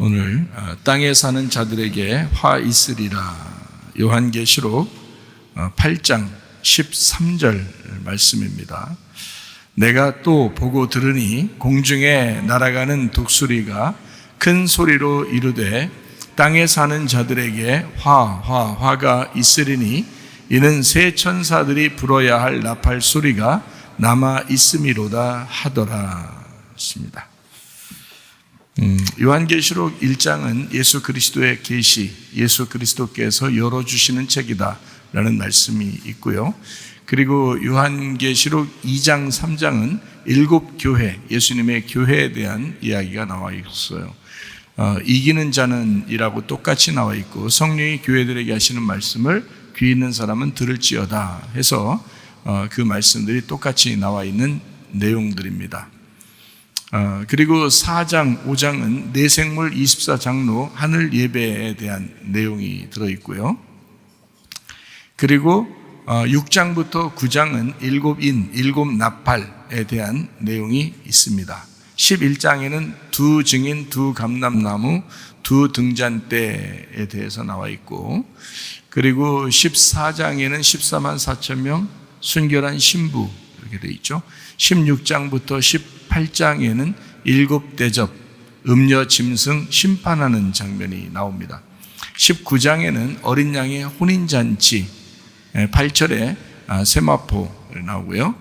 오늘 땅에 사는 자들에게 화 있으리라, 요한계시록 8장 13절 말씀입니다. 내가 또 보고 들으니 공중에 날아가는 독수리가 큰 소리로 이르되 땅에 사는 자들에게 화가 있으리니 이는 새 천사들이 불어야 할 나팔 소리가 남아 있음이로다 하더라 했습니다. 요한계시록 1장은 예수 그리스도의 계시, 예수 그리스도께서 열어주시는 책이다 라는 말씀이 있고요. 그리고 요한계시록 2장 3장은 7교회, 예수님의 교회에 대한 이야기가 나와 있어요. 이기는 자는 이라고 똑같이 나와 있고, 성령이 교회들에게 하시는 말씀을 귀 있는 사람은 들을지어다 해서 그 말씀들이 똑같이 나와 있는 내용들입니다. 그리고 4장, 5장은 내생물 24장로 하늘 예배에 대한 내용이 들어있고요. 그리고 6장부터 9장은 7인, 7나팔에 대한 내용이 있습니다. 11장에는 2 증인, 2 감람나무, 2 등잔대에 대해서 나와 있고, 그리고 14장에는 14만 4천 명 순결한 신부 이렇게 되어 있죠. 16장부터 18장에는 7대접, 음녀 짐승 심판하는 장면이 나옵니다. 19장에는 어린 양의 혼인잔치, 8절에 세마포 나오고요.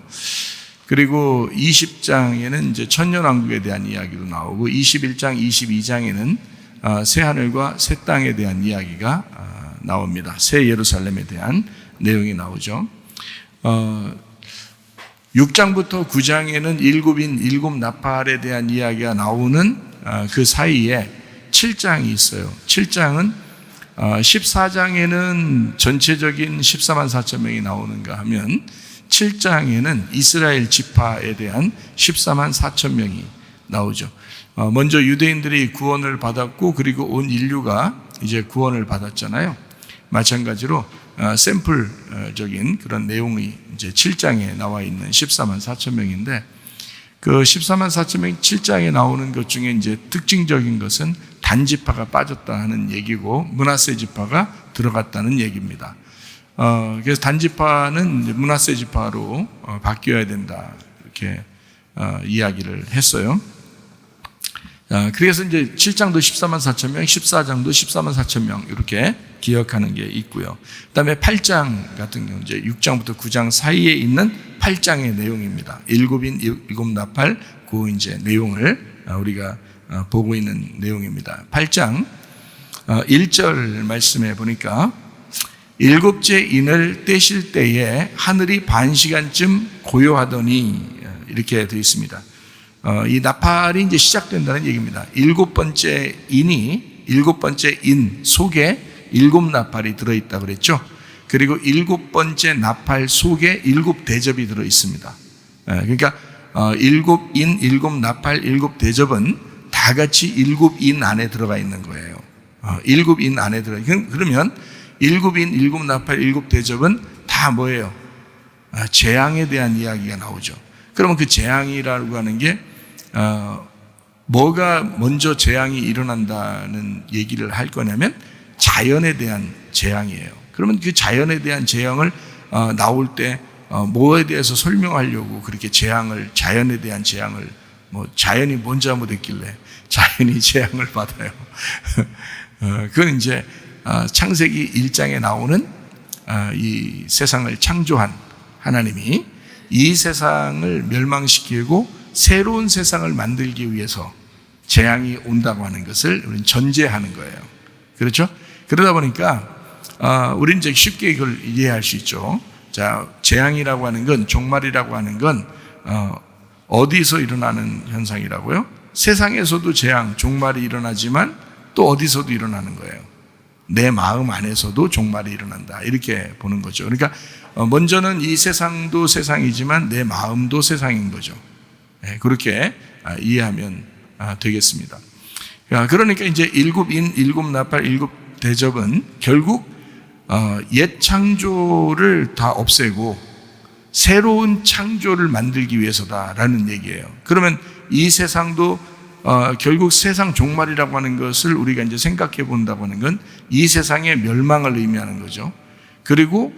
그리고 20장에는 이제 천년왕국에 대한 이야기도 나오고, 21장, 22장에는 새하늘과 새 땅에 대한 이야기가 나옵니다. 새 예루살렘에 대한 내용이 나오죠. 6장부터 9장에는 7인 7나팔에 대한 이야기가 나오는 그 사이에 7장이 있어요. 7장은 14장에는 전체적인 14만 4천 명이 나오는가 하면 7장에는 이스라엘 지파에 대한 14만 4천 명이 나오죠. 먼저 유대인들이 구원을 받았고, 그리고 온 인류가 이제 구원을 받았잖아요. 마찬가지로 샘플적인 그런 내용이 이제 7장에 나와 있는 14만 4천 명인데, 그 14만 4천 명 7장에 나오는 것 중에 이제 특징적인 것은 단지파가 빠졌다 하는 얘기고, 므낫세 지파가 들어갔다는 얘기입니다. 그래서 단지파는 므낫세 지파로 바뀌어야 된다 이렇게 이야기를 했어요. 그래서 이제 7장도 14만 4천 명, 14장도 14만 4천 명 이렇게 기억하는 게 있고요. 그다음에 8장 같은 경우 이제 6장부터 9장 사이에 있는 8장의 내용입니다. 7인 7나팔 그 이제 내용을 우리가 보고 있는 내용입니다. 8장 1절 말씀에 보니까 7째 인을 떼실 때에 하늘이 반 시간쯤 고요하더니 이렇게 되어 있습니다. 이 나팔이 이제 시작된다는 얘기입니다. 7번째 인이, 7번째 인 속에 7나팔이 들어있다 그랬죠. 그리고 7번째 나팔 속에 7대접이 들어있습니다. 그러니까 7인, 7나팔, 7대접은 다 같이 7인 안에 들어가 있는 거예요. 7인 안에 들어가. 그러면 7인, 7나팔, 7대접은 다 뭐예요? 재앙에 대한 이야기가 나오죠. 그러면 그 재앙이라고 하는 게 뭐가 먼저 재앙이 일어난다는 얘기를 할 거냐면 자연에 대한 재앙이에요. 그러면 그 자연에 대한 재앙을 나올 때 뭐에 대해서 설명하려고 그렇게 자연에 대한 재앙을, 뭐 자연이 뭔 잘못했길래 자연이 재앙을 받아요. 그건 이제 창세기 1장에 나오는 이 세상을 창조한 하나님이 이 세상을 멸망시키고 새로운 세상을 만들기 위해서 재앙이 온다고 하는 것을 우리는 전제하는 거예요. 그렇죠? 그러다 보니까 우리는 이제 쉽게 이걸 이해할 수 있죠. 자, 재앙이라고 하는 건, 종말이라고 하는 건 어디서 일어나는 현상이라고요? 세상에서도 재앙, 종말이 일어나지만 또 어디서도 일어나는 거예요. 내 마음 안에서도 종말이 일어난다 이렇게 보는 거죠. 그러니까 먼저는 이 세상도 세상이지만 내 마음도 세상인 거죠. 그렇게 이해하면 되겠습니다. 그러니까 이제 7인, 7나팔, 7대접은 결국 옛 창조를 다 없애고 새로운 창조를 만들기 위해서다라는 얘기예요. 그러면 이 세상도 결국 세상 종말이라고 하는 것을 우리가 이제 생각해 본다고 하는 건 이 세상의 멸망을 의미하는 거죠. 그리고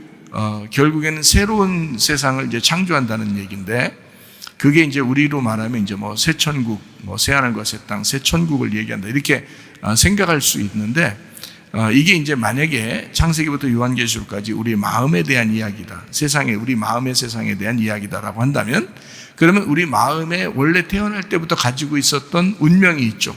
결국에는 새로운 세상을 이제 창조한다는 얘기인데, 그게 이제 우리로 말하면 이제 뭐 새 천국, 뭐 새 하늘과 새 땅, 새 천국을 얘기한다, 이렇게 생각할 수 있는데, 이게 이제 만약에 창세기부터 요한계시록까지 우리 마음에 대한 이야기다, 세상에, 우리 마음의 세상에 대한 이야기다라고 한다면, 그러면 우리 마음에 원래 태어날 때부터 가지고 있었던 운명이 있죠.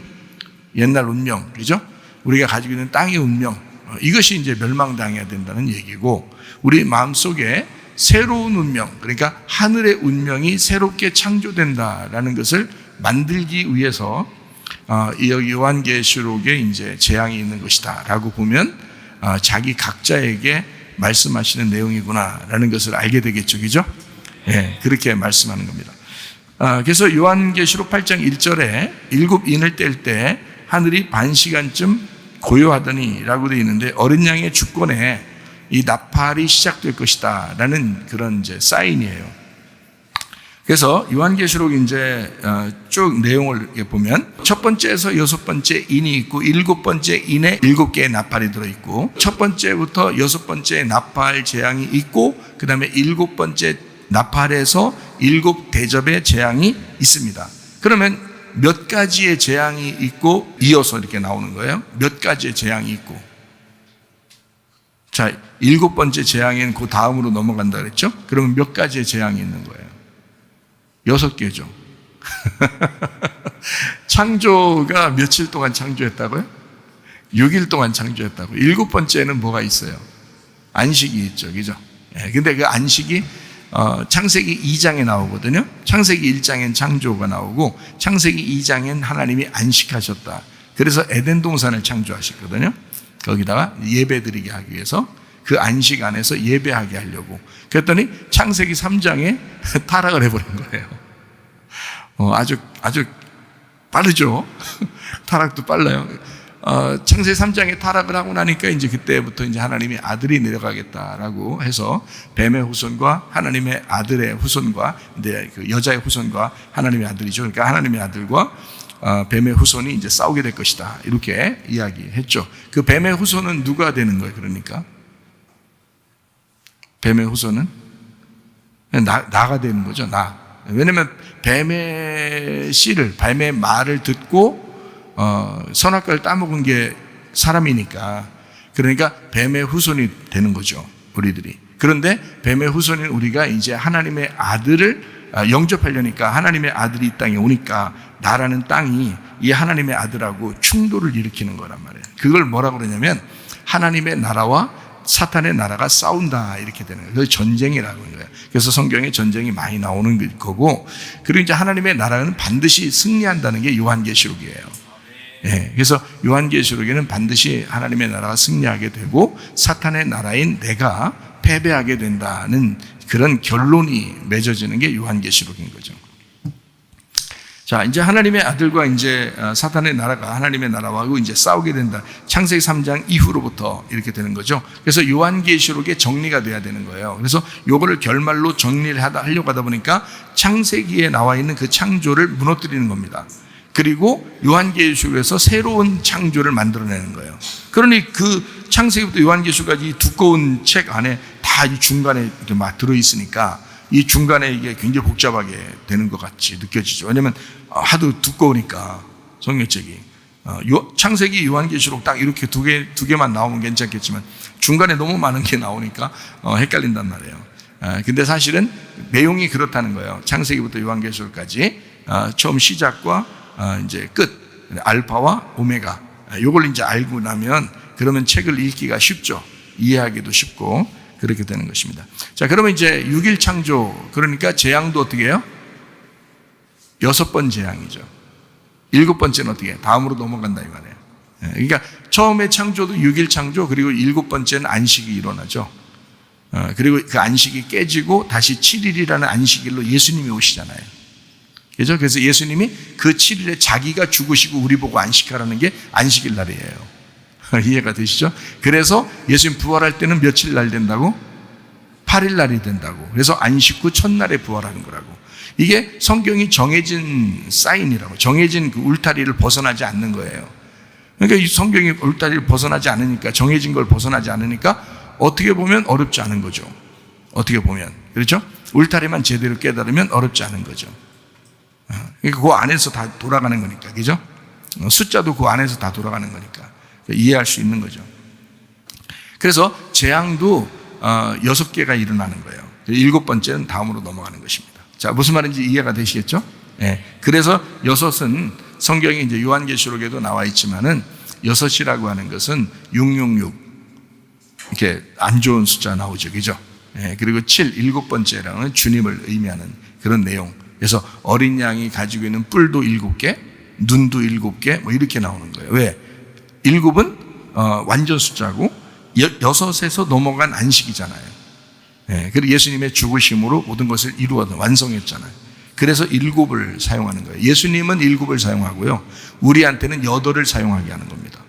옛날 운명, 그죠? 우리가 가지고 있는 땅의 운명, 이것이 이제 멸망당해야 된다는 얘기고, 우리 마음 속에 새로운 운명, 그러니까 하늘의 운명이 새롭게 창조된다라는 것을 만들기 위해서 이 요한계시록에 이제 재앙이 있는 것이다라고 보면 자기 각자에게 말씀하시는 내용이구나라는 것을 알게 되겠죠, 그죠? 예, 그렇게 말씀하는 겁니다. 그래서 요한계시록 8장 1절에 일곱 인을 뗄 때 하늘이 반시간쯤 고요하더니라고 되어 있는데, 어린 양의 주권에 이 나팔이 시작될 것이다 라는 그런 이제 사인이에요. 그래서 요한계시록 이제 쭉 내용을 보면 첫 번째에서 여섯 번째 인이 있고, 일곱 번째 인에 일곱 개의 나팔이 들어있고, 첫 번째부터 여섯 번째 나팔 재앙이 있고, 그 다음에 일곱 번째 나팔에서 일곱 대접의 재앙이 있습니다. 그러면 몇 가지의 재앙이 있고 이어서 이렇게 나오는 거예요. 몇 가지의 재앙이 있고. 자, 일곱 번째 재앙에는 그 다음으로 넘어간다 그랬죠? 그러면 몇 가지의 재앙이 있는 거예요? 6개죠. 창조가 며칠 동안 창조했다고요? 6일 동안 창조했다고. 일곱 번째는 뭐가 있어요? 안식이 있죠, 그죠? 예, 근데 그 안식이 창세기 2장에 나오거든요. 창세기 1장엔 창조가 나오고, 창세기 2장엔 하나님이 안식하셨다. 그래서 에덴 동산을 창조하셨거든요. 거기다가 예배드리게 하기 위해서, 그 안식 안에서 예배하게 하려고. 그랬더니 창세기 3장에 타락을 해버린 거예요. 아주 빠르죠. 타락도 빨라요. 창세기 3장에 타락을 하고 나니까 이제 그때부터 이제 하나님이 아들이 내려가겠다라고 해서 뱀의 후손과 하나님의 아들의 후손과, 근데 그 여자의 후손과 하나님의 아들이죠. 그러니까 하나님의 아들과 뱀의 후손이 이제 싸우게 될 것이다, 이렇게 이야기했죠. 그 뱀의 후손은 누가 되는 거예요? 그러니까 뱀의 후손은 나가 되는 거죠. 나. 왜냐면 뱀의 씨를, 뱀의 말을 듣고 선악과를 따먹은 게 사람이니까, 그러니까 뱀의 후손이 되는 거죠, 우리들이. 그런데 뱀의 후손인 우리가 이제 하나님의 아들을 영접하려니까, 하나님의 아들이 이 땅에 오니까 나라는 땅이 이 하나님의 아들하고 충돌을 일으키는 거란 말이에요. 그걸 뭐라고 그러냐면 하나님의 나라와 사탄의 나라가 싸운다, 이렇게 되는 거예요. 그래서 전쟁이라고 하는 거예요. 그래서 성경에 전쟁이 많이 나오는 거고, 그리고 이제 하나님의 나라는 반드시 승리한다는 게 요한계시록이에요. 예, 그래서 요한계시록에는 반드시 하나님의 나라가 승리하게 되고 사탄의 나라인 내가 패배하게 된다는 그런 결론이 맺어지는 게 요한계시록인 거죠. 자, 이제 하나님의 아들과 이제 사탄의 나라가 하나님의 나라하고 이제 싸우게 된다. 창세기 3장 이후로부터 이렇게 되는 거죠. 그래서 요한계시록의 정리가 돼야 되는 거예요. 그래서 요거를 결말로 정리를 하려고 하다 보니까 창세기에 나와 있는 그 창조를 무너뜨리는 겁니다. 그리고 요한계시록에서 새로운 창조를 만들어내는 거예요. 그러니 그 창세기부터 요한계시록까지 이 두꺼운 책 안에 다 이 중간에 이렇게 막 들어있으니까 이 중간에 이게 굉장히 복잡하게 되는 것 같이 느껴지죠. 왜냐하면 하도 두꺼우니까 성경책이. 창세기, 요한계시록 딱 이렇게 두 개만 나오면 괜찮겠지만 중간에 너무 많은 게 나오니까 헷갈린단 말이에요. 근데 사실은 내용이 그렇다는 거예요. 창세기부터 요한계시록까지 처음 시작과 이제 끝, 알파와 오메가, 요걸 이제 알고 나면 그러면 책을 읽기가 쉽죠. 이해하기도 쉽고 그렇게 되는 것입니다. 자, 그러면 이제 6일 창조, 그러니까 재앙도 어떻게 해요? 6번 재앙이죠. 7번째는 어떻게 해요? 다음으로 넘어간다 이 말이에요. 그러니까 처음에 창조도 6일 창조, 그리고 7번째는 안식이 일어나죠. 그리고 그 안식이 깨지고 다시 7일이라는 안식일로 예수님이 오시잖아요. 그죠? 그래서 예수님이 그 7일에 자기가 죽으시고 우리 보고 안식하라는 게 안식일 날이에요. 이해가 되시죠? 그래서 예수님 부활할 때는 며칠 날 된다고? 8일 날이 된다고. 그래서 안식 후 첫날에 부활하는 거라고. 이게 성경이 정해진 사인이라고. 정해진 그 울타리를 벗어나지 않는 거예요. 그러니까 이 성경이 울타리를 벗어나지 않으니까, 정해진 걸 벗어나지 않으니까 어떻게 보면 어렵지 않은 거죠. 어떻게 보면. 그렇죠? 울타리만 제대로 깨달으면 어렵지 않은 거죠. 그러니까 그 안에서 다 돌아가는 거니까. 그죠? 숫자도 그 안에서 다 돌아가는 거니까. 이해할 수 있는 거죠. 그래서 재앙도 6개가 일어나는 거예요. 7번째는 다음으로 넘어가는 것입니다. 자, 무슨 말인지 이해가 되시겠죠? 네. 그래서 6은 성경에 이제 요한계시록에도 나와 있지만은 6이라고 하는 것은 666 이렇게 안 좋은 숫자 나오죠, 그죠? 네. 그리고 7, 7번째랑은 주님을 의미하는 그런 내용. 그래서 어린 양이 가지고 있는 뿔도 7개, 눈도 7개, 뭐 이렇게 나오는 거예요. 왜? 7은 완전 숫자고 6에서 넘어간 안식이잖아요. 네, 그리고 예수님의 죽으심으로 모든 것을 이루어서 완성했잖아요. 그래서 7을 사용하는 거예요. 예수님은 7을 사용하고요, 우리한테는 8을 사용하게 하는 겁니다.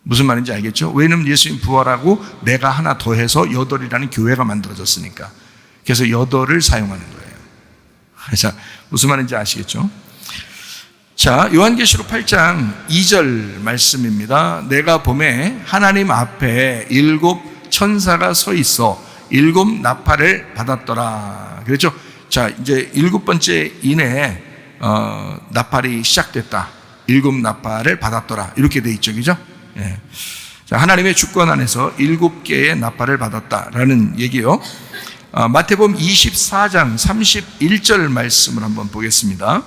무슨 말인지 알겠죠? 왜냐면 예수님 부활하고 내가 하나 더해서 8이라는 교회가 만들어졌으니까. 그래서 8을 사용하는 거예요. 자, 무슨 말인지 아시겠죠? 자, 요한계시록 8장 2절 말씀입니다. 내가 보매 하나님 앞에 7 천사가 서 있어 7 나팔을 받았더라. 그렇죠? 자, 이제 7번째 이내에 나팔이 시작됐다. 7 나팔을 받았더라. 이렇게 돼 있죠, 그죠? 예. 자, 하나님의 주권 안에서 7개의 나팔을 받았다라는 얘기요. 마태복음 24장 31절 말씀을 한번 보겠습니다.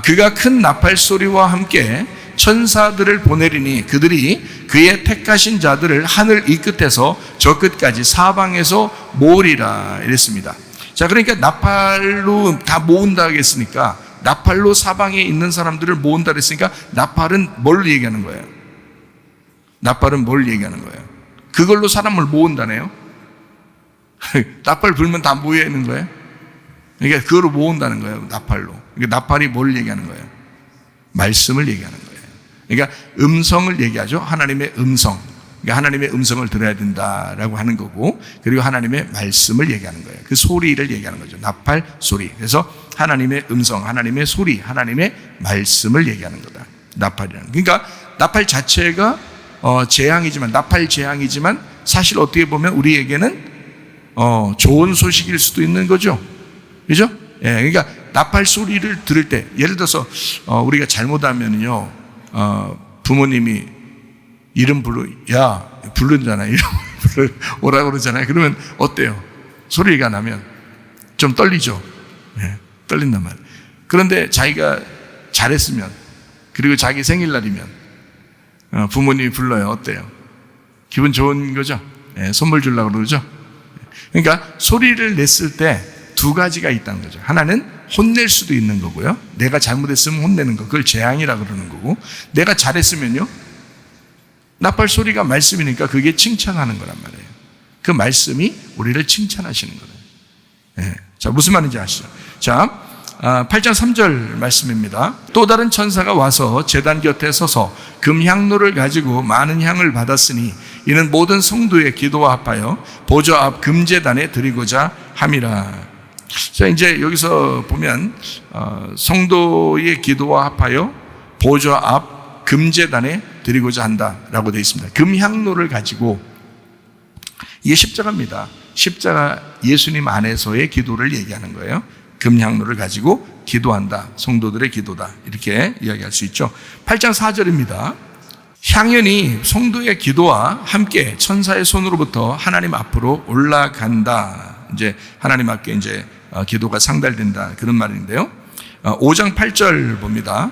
그가 큰 나팔 소리와 함께 천사들을 보내리니 그들이 그의 택하신 자들을 하늘 이 끝에서 저 끝까지 사방에서 모으리라 이랬습니다. 자, 그러니까 나팔로 다 모은다 하겠으니까, 나팔로 사방에 있는 사람들을 모은다 그랬으니까 나팔은 뭘 얘기하는 거예요? 나팔은 뭘 얘기하는 거예요? 그걸로 사람을 모은다네요. 나팔 불면 다 모여 있는 거예요. 그러니까 그거로 모은다는 거예요, 나팔로. 그러니까 나팔이 뭘 얘기하는 거예요? 말씀을 얘기하는 거예요. 그러니까 음성을 얘기하죠. 하나님의 음성. 그러니까 하나님의 음성을 들어야 된다라고 하는 거고, 그리고 하나님의 말씀을 얘기하는 거예요. 그 소리를 얘기하는 거죠. 나팔 소리. 그래서 하나님의 음성, 하나님의 소리, 하나님의 말씀을 얘기하는 거다. 나팔이라는. 그러니까 나팔 자체가 재앙이지만, 나팔 재앙이지만 사실 어떻게 보면 우리에게는 좋은 소식일 수도 있는 거죠. 그죠? 예, 그러니까 나팔 소리를 들을 때, 예를 들어서 우리가 잘못하면요, 부모님이 이름 부르잖아요. 이름 오라고 그러잖아요. 그러면 어때요? 소리가 나면 좀 떨리죠. 예, 떨린단 말이에요. 그런데 자기가 잘했으면, 그리고 자기 생일날이면 부모님이 불러요. 어때요? 기분 좋은 거죠? 예, 선물 주려고 그러죠? 그러니까 소리를 냈을 때 2가지가 있다는 거죠. 하나는 혼낼 수도 있는 거고요. 내가 잘못했으면 혼내는 거. 그걸 재앙이라고 그러는 거고, 내가 잘했으면요, 나팔 소리가 말씀이니까 그게 칭찬하는 거란 말이에요. 그 말씀이 우리를 칭찬하시는 거예요. 예. 자, 무슨 말인지 아시죠? 자, 8장 3절 말씀입니다. 또 다른 천사가 와서 제단 곁에 서서 금향로를 가지고 많은 향을 받았으니 이는 모든 성도의 기도와 합하여 보좌 앞 금제단에 드리고자 함이라. 자, 이제 여기서 보면 성도의 기도와 합하여 보좌 앞 금제단에 드리고자 한다라고 되어 있습니다. 금향로를 가지고, 이게 십자가입니다. 십자가 예수님 안에서의 기도를 얘기하는 거예요. 금향로를 가지고 기도한다. 성도들의 기도다. 이렇게 이야기할 수 있죠. 8장 4절입니다. 향연이 성도의 기도와 함께 천사의 손으로부터 하나님 앞으로 올라간다. 이제 하나님 앞에 이제 기도가 상달된다. 그런 말인데요. 5장 8절 봅니다.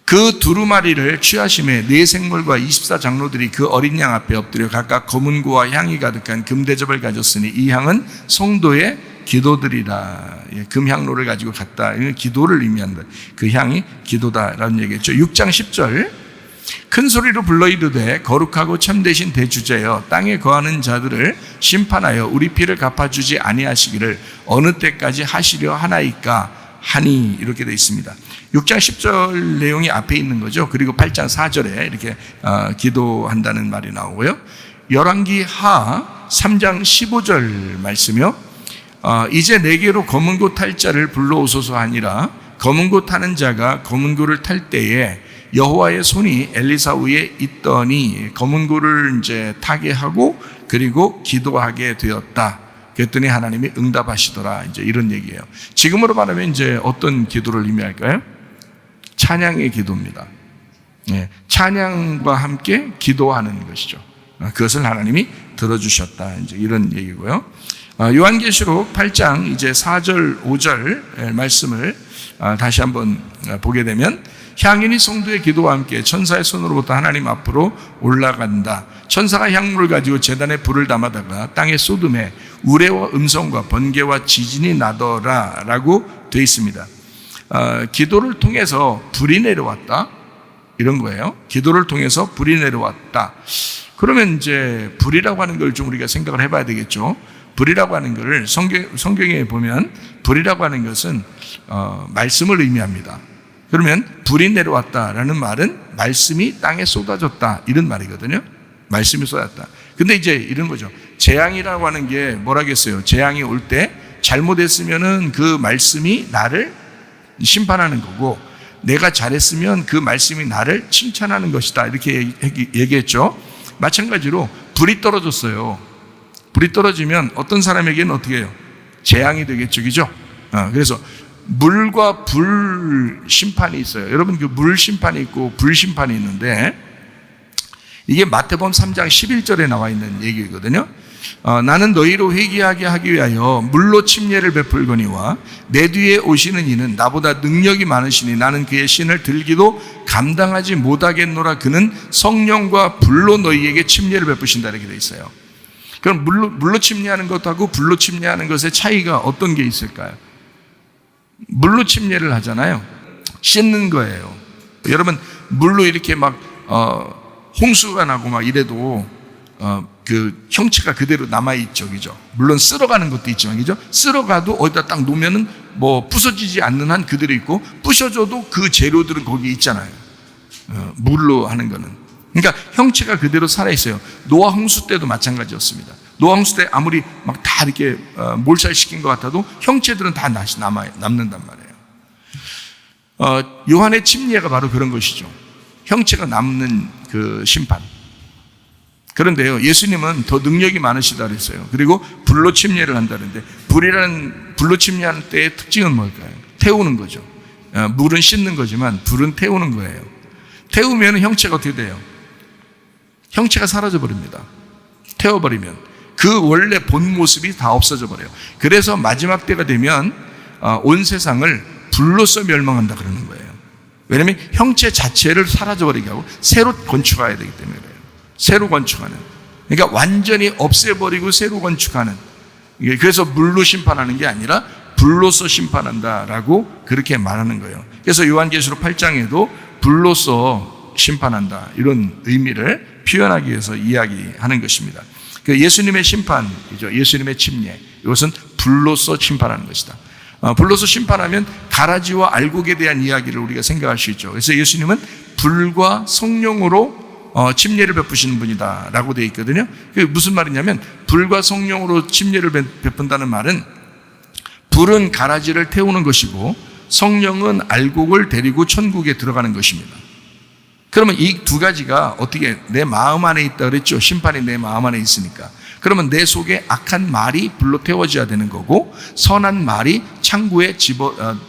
그 두루마리를 취하심에 네 생물과 24장로들이 그 어린 양 앞에 엎드려 각각 검은 고와 향이 가득한 금대접을 가졌으니 이 향은 성도의 기도들이라. 금향로를 가지고 갔다. 이건 기도를 의미한다. 그 향이 기도다라는 얘기겠죠. 6장 10절. 큰 소리로 불러 이르되 거룩하고 참되신 대주제여 땅에 거하는 자들을 심판하여 우리 피를 갚아주지 아니하시기를 어느 때까지 하시려 하나이까 하니. 이렇게 되어 있습니다. 6장 10절 내용이 앞에 있는 거죠. 그리고 8장 4절에 이렇게 기도한다는 말이 나오고요. 열왕기 하 3장 15절 말씀이요. 이제 내게로 검은고 탈 자를 불러오소서 하니라. 검은고 타는 자가 검은고를 탈 때에 여호와의 손이 엘리사 위에 있더니 검은고를 이제 타게 하고 그리고 기도하게 되었다. 그랬더니 하나님이 응답하시더라. 이제 이런 얘기예요. 지금으로 말하면 이제 어떤 기도를 의미할까요? 찬양의 기도입니다. 찬양과 함께 기도하는 것이죠. 그것을 하나님이 들어주셨다. 이제 이런 얘기고요. 요한계시록 8장 이제 4절, 5절 말씀을 다시 한번 보게 되면 향인이 성도의 기도와 함께 천사의 손으로부터 하나님 앞으로 올라간다. 천사가 향물을 가지고 제단에 불을 담아다가 땅에 쏟음에 우레와 음성과 번개와 지진이 나더라 라고 되어 있습니다. 기도를 통해서 불이 내려왔다 이런 거예요. 기도를 통해서 불이 내려왔다. 그러면 이제 불이라고 하는 걸 좀 우리가 생각을 해봐야 되겠죠. 불이라고 하는 것을 성경에 보면 불이라고 하는 것은 말씀을 의미합니다. 그러면 불이 내려왔다라는 말은 말씀이 땅에 쏟아졌다 이런 말이거든요. 말씀이 쏟아졌다. 근데 이제 이런 거죠. 재앙이라고 하는 게 뭐라겠어요? 재앙이 올 때 잘못했으면은 그 말씀이 나를 심판하는 거고 내가 잘했으면 그 말씀이 나를 칭찬하는 것이다 이렇게 얘기했죠. 마찬가지로 불이 떨어졌어요. 불이 떨어지면 어떤 사람에게는 어떻게 해요? 재앙이 되겠죠, 그죠? 그래서 물과 불 심판이 있어요. 여러분 그 물 심판이 있고 불 심판이 있는데 이게 마태복음 3장 11절에 나와 있는 얘기거든요. 나는 너희로 회개하게 하기 위하여 물로 침례를 베풀거니와 내 뒤에 오시는 이는 나보다 능력이 많으시니 나는 그의 신을 들기도 감당하지 못하겠노라. 그는 성령과 불로 너희에게 침례를 베푸신다 이렇게 돼 있어요. 그럼 물로 침례하는 것하고 불로 침례하는 것의 차이가 어떤 게 있을까요? 물로 침례를 하잖아요. 씻는 거예요. 여러분 물로 이렇게 막 홍수가 나고 막 이래도 그 형체가 그대로 남아있죠, 그죠? 물론 쓸어가는 것도 있지만, 그죠? 쓸어가도 어디다 딱 놓으면은 뭐 부서지지 않는 한 그대로 있고, 부셔져도 그 재료들은 거기 있잖아요. 물로 하는 거는. 그러니까 형체가 그대로 살아있어요. 노아 홍수 때도 마찬가지였습니다. 노아 홍수 때 아무리 막 다 이렇게 몰살시킨 것 같아도 형체들은 다 남는단 말이에요. 요한의 침례가 바로 그런 것이죠. 형체가 남는 그 심판. 그런데요, 예수님은 더 능력이 많으시다 그랬어요. 그리고 불로 침례를 한다는데, 불로 침례하는 때의 특징은 뭘까요? 태우는 거죠. 물은 씻는 거지만 불은 태우는 거예요. 태우면 형체가 어떻게 돼요? 형체가 사라져 버립니다. 태워버리면 그 원래 본 모습이 다 없어져 버려요. 그래서 마지막 때가 되면 온 세상을 불로써 멸망한다 그러는 거예요. 왜냐하면 형체 자체를 사라져 버리게 하고 새로 건축해야 되기 때문에 그래요. 새로 건축하는. 그러니까 완전히 없애버리고 새로 건축하는. 그래서 물로 심판하는 게 아니라 불로서 심판한다라고 그렇게 말하는 거예요. 그래서 요한계시록 8장에도 불로서 심판한다 이런 의미를 표현하기 위해서 이야기하는 것입니다. 그 예수님의 심판이죠. 예수님의 침례. 이것은 불로서 심판하는 것이다. 불로서 심판하면 가라지와 알곡에 대한 이야기를 우리가 생각할 수 있죠. 그래서 예수님은 불과 성령으로 침례를 베푸시는 분이다 라고 되어 있거든요. 그게 무슨 말이냐면 불과 성령으로 침례를 베푼다는 말은 불은 가라지를 태우는 것이고 성령은 알곡을 데리고 천국에 들어가는 것입니다. 그러면 이 두 가지가 어떻게 내 마음 안에 있다 그랬죠. 심판이 내 마음 안에 있으니까. 그러면 내 속에 악한 말이 불로 태워져야 되는 거고 선한 말이 창고에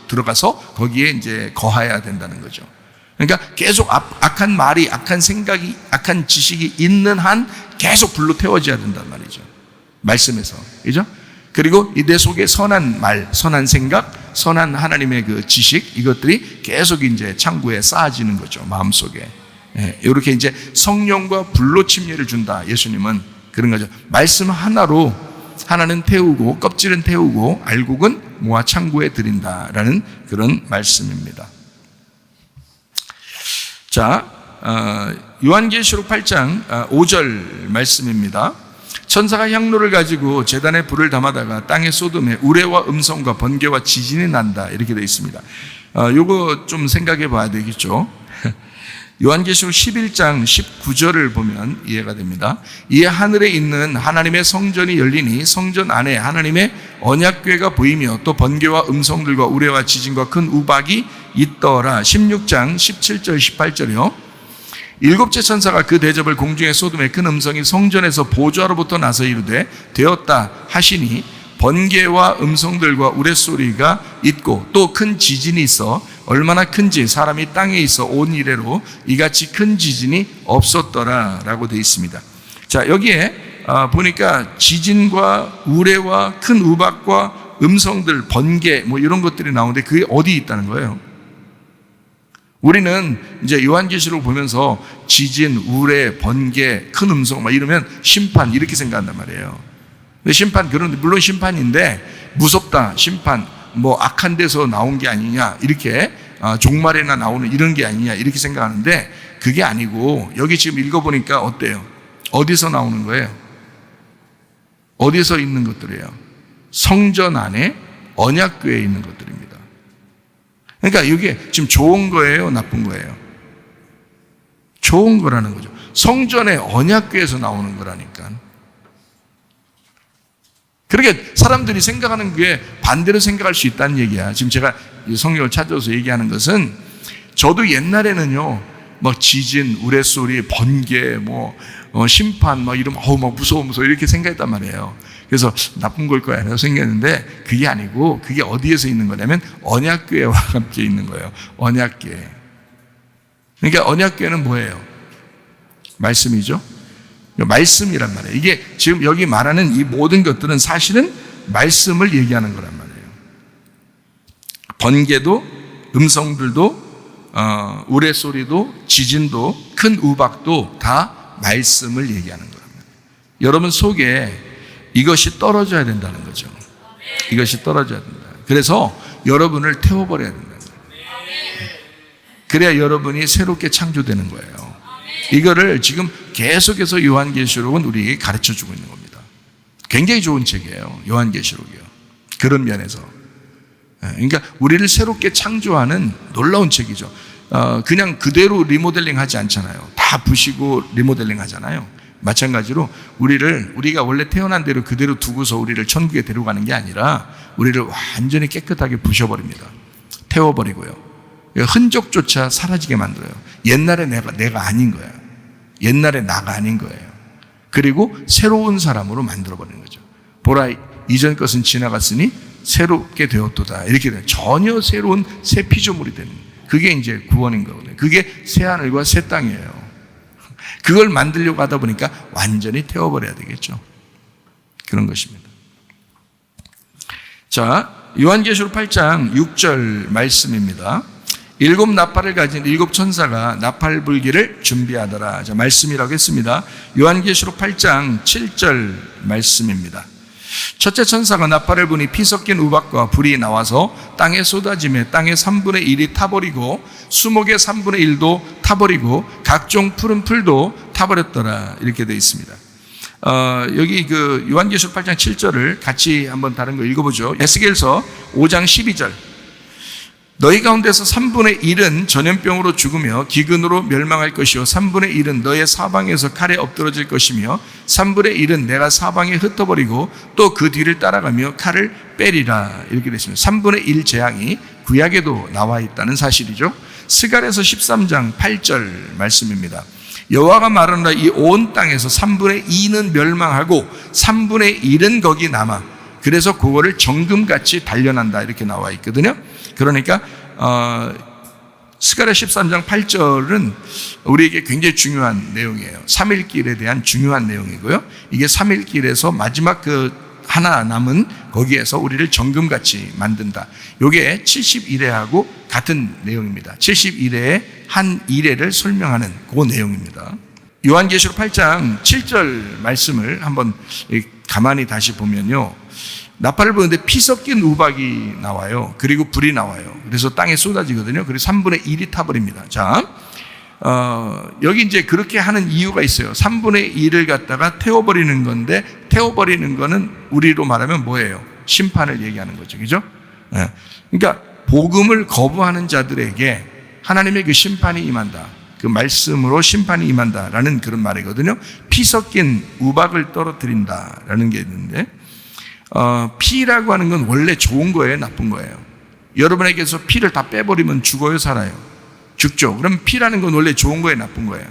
들어가서 거기에 이제 거하여야 된다는 거죠. 그러니까 계속 악한 말이, 악한 생각이, 악한 지식이 있는 한 계속 불로 태워져야 된단 말이죠. 말씀에서. 그죠? 그리고 이 내 속에 선한 말, 선한 생각, 선한 하나님의 그 지식, 이것들이 계속 이제 창고에 쌓아지는 거죠. 마음속에. 이렇게 이제 성령과 불로 침례를 준다. 예수님은 그런 거죠. 말씀 하나로 하나는 태우고, 껍질은 태우고, 알곡은 모아 창고에 들인다라는 그런 말씀입니다. 자, 요한계시록 8장 5절 말씀입니다. 천사가 향로를 가지고 제단에 불을 담아다가 땅에 쏟음에 우레와 음성과 번개와 지진이 난다 이렇게 되어 있습니다. 요거 좀 생각해 봐야 되겠죠. 요한계시록 11장 19절을 보면 이해가 됩니다. 이에 하늘에 있는 하나님의 성전이 열리니 성전 안에 하나님의 언약궤가 보이며 또 번개와 음성들과 우레와 지진과 큰 우박이 있더라. 16장 17절 18절이요. 일곱째 천사가 그 대접을 공중에 쏟음에 큰 음성이 성전에서 보좌로부터 나서 이르되 되었다 하시니 번개와 음성들과 우레소리가 있고 또 큰 지진이 있어 얼마나 큰지 사람이 땅에 있어 온 이래로 이같이 큰 지진이 없었더라 라고 되어 있습니다. 자, 여기에 보니까 지진과 우레와 큰 우박과 음성들, 번개 뭐 이런 것들이 나오는데 그게 어디 있다는 거예요? 우리는 이제 요한계시록 보면서 지진, 우레, 번개, 큰 음성 막 이러면 심판 이렇게 생각한단 말이에요. 근데 심판, 그런데 물론 심판인데 무섭다, 심판, 뭐 악한 데서 나온 게 아니냐 이렇게 종말에나 나오는 이런 게 아니냐 이렇게 생각하는데 그게 아니고 여기 지금 읽어보니까 어때요? 어디서 나오는 거예요? 어디서 있는 것들이에요? 성전 안에 언약궤에 있는 것들입니다. 그러니까 이게 지금 좋은 거예요? 나쁜 거예요? 좋은 거라는 거죠. 성전의 언약궤에서 나오는 거라니까. 그렇게 사람들이 생각하는 게 반대로 생각할 수 있다는 얘기야. 지금 제가 성경을 찾아서 얘기하는 것은 저도 옛날에는요, 막 지진, 우레소리, 번개, 심판, 막 이러면 막 무서워 이렇게 생각했단 말이에요. 그래서 나쁜 걸 거야 라고 생각했는데 그게 아니고 그게 어디에서 있는 거냐면 언약궤와 함께 있는 거예요. 언약궤. 그러니까 언약궤는 뭐예요? 말씀이죠. 말씀이란 말이에요. 이게 지금 여기 말하는 이 모든 것들은 사실은 말씀을 얘기하는 거란 말이에요. 번개도, 음성들도, 우레소리도, 지진도, 큰 우박도 다 말씀을 얘기하는 거란 말이에요. 여러분 속에 이것이 떨어져야 된다는 거죠. 이것이 떨어져야 된다. 그래서 여러분을 태워버려야 된다. 그래야 여러분이 새롭게 창조되는 거예요. 이거를 지금 계속해서 요한계시록은 우리에게 가르쳐주고 있는 겁니다. 굉장히 좋은 책이에요. 요한계시록이요. 그런 면에서. 그러니까 우리를 새롭게 창조하는 놀라운 책이죠. 그냥 그대로 리모델링 하지 않잖아요. 다 부시고 리모델링 하잖아요. 마찬가지로 우리가 원래 태어난 대로 그대로 두고서 우리를 천국에 데려가는 게 아니라 우리를 완전히 깨끗하게 부셔버립니다. 태워버리고요. 흔적조차 사라지게 만들어요. 옛날에 내가 아닌 거야. 옛날에 나가 아닌 거예요. 그리고 새로운 사람으로 만들어버리는 거죠. 보라, 이전 것은 지나갔으니 새롭게 되었도다. 이렇게 돼요. 전혀 새로운 새 피조물이 되는 거예요. 그게 이제 구원인 거거든요. 그게 새 하늘과 새 땅이에요. 그걸 만들려고 하다 보니까 완전히 태워버려야 되겠죠. 그런 것입니다. 자, 요한계시록 8장 6절 말씀입니다. 일곱 나팔을 가진 일곱 천사가 나팔 불기를 준비하더라. 자, 말씀이라고 했습니다. 요한계시록 8장 7절 말씀입니다. 첫째 천사가 나팔을 부니 피 섞인 우박과 불이 나와서 땅에 쏟아지며 땅의 3분의 1이 타버리고 수목의 3분의 1도 타버리고 각종 푸른 풀도 타버렸더라. 이렇게 되어 있습니다. 여기 그 요한계시록 8장 7절을 같이 한번 다른 거 읽어보죠. 에스겔서 5장 12절. 너희 가운데서 3분의 1은 전염병으로 죽으며 기근으로 멸망할 것이요 3분의 1은 너의 사방에서 칼에 엎드러질 것이며 3분의 1은 내가 사방에 흩어버리고 또 그 뒤를 따라가며 칼을 빼리라. 이렇게 됐습니다. 3분의 1 재앙이 구약에도 나와 있다는 사실이죠. 스갈에서 13장 8절 말씀입니다. 여호와가 말하노라 이 온 땅에서 3분의 2는 멸망하고 3분의 1은 거기 남아 그래서 그거를 정금같이 단련한다 이렇게 나와 있거든요. 그러니까 스가랴 13장 8절은 우리에게 굉장히 중요한 내용이에요. 3일길에 대한 중요한 내용이고요. 이게 3일길에서 마지막 그 하나 남은 거기에서 우리를 정금같이 만든다. 이게 70일에하고 같은 내용입니다. 70일에의 한 일회를 설명하는 그 내용입니다. 요한계시록 8장 7절 말씀을 한번 가만히 다시 보면요. 나팔을 부는데 피 섞인 우박이 나와요. 그리고 불이 나와요. 그래서 땅에 쏟아지거든요. 그리고 3분의 1이 타버립니다. 자, 여기 이제 그렇게 하는 이유가 있어요. 3분의 1을 갖다가 태워버리는 건데, 태워버리는 거는 우리로 말하면 뭐예요? 심판을 얘기하는 거죠. 그죠? 그러니까 복음을 거부하는 자들에게 하나님의 그 심판이 임한다. 그 말씀으로 심판이 임한다라는 그런 말이거든요. 피 섞인 우박을 떨어뜨린다라는 게 있는데, 피라고 하는 건 원래 좋은 거예요, 나쁜 거예요? 여러분에게서 피를 다 빼버리면 죽어요, 살아요? 죽죠. 그럼 피라는 건 원래 좋은 거예요, 나쁜 거예요?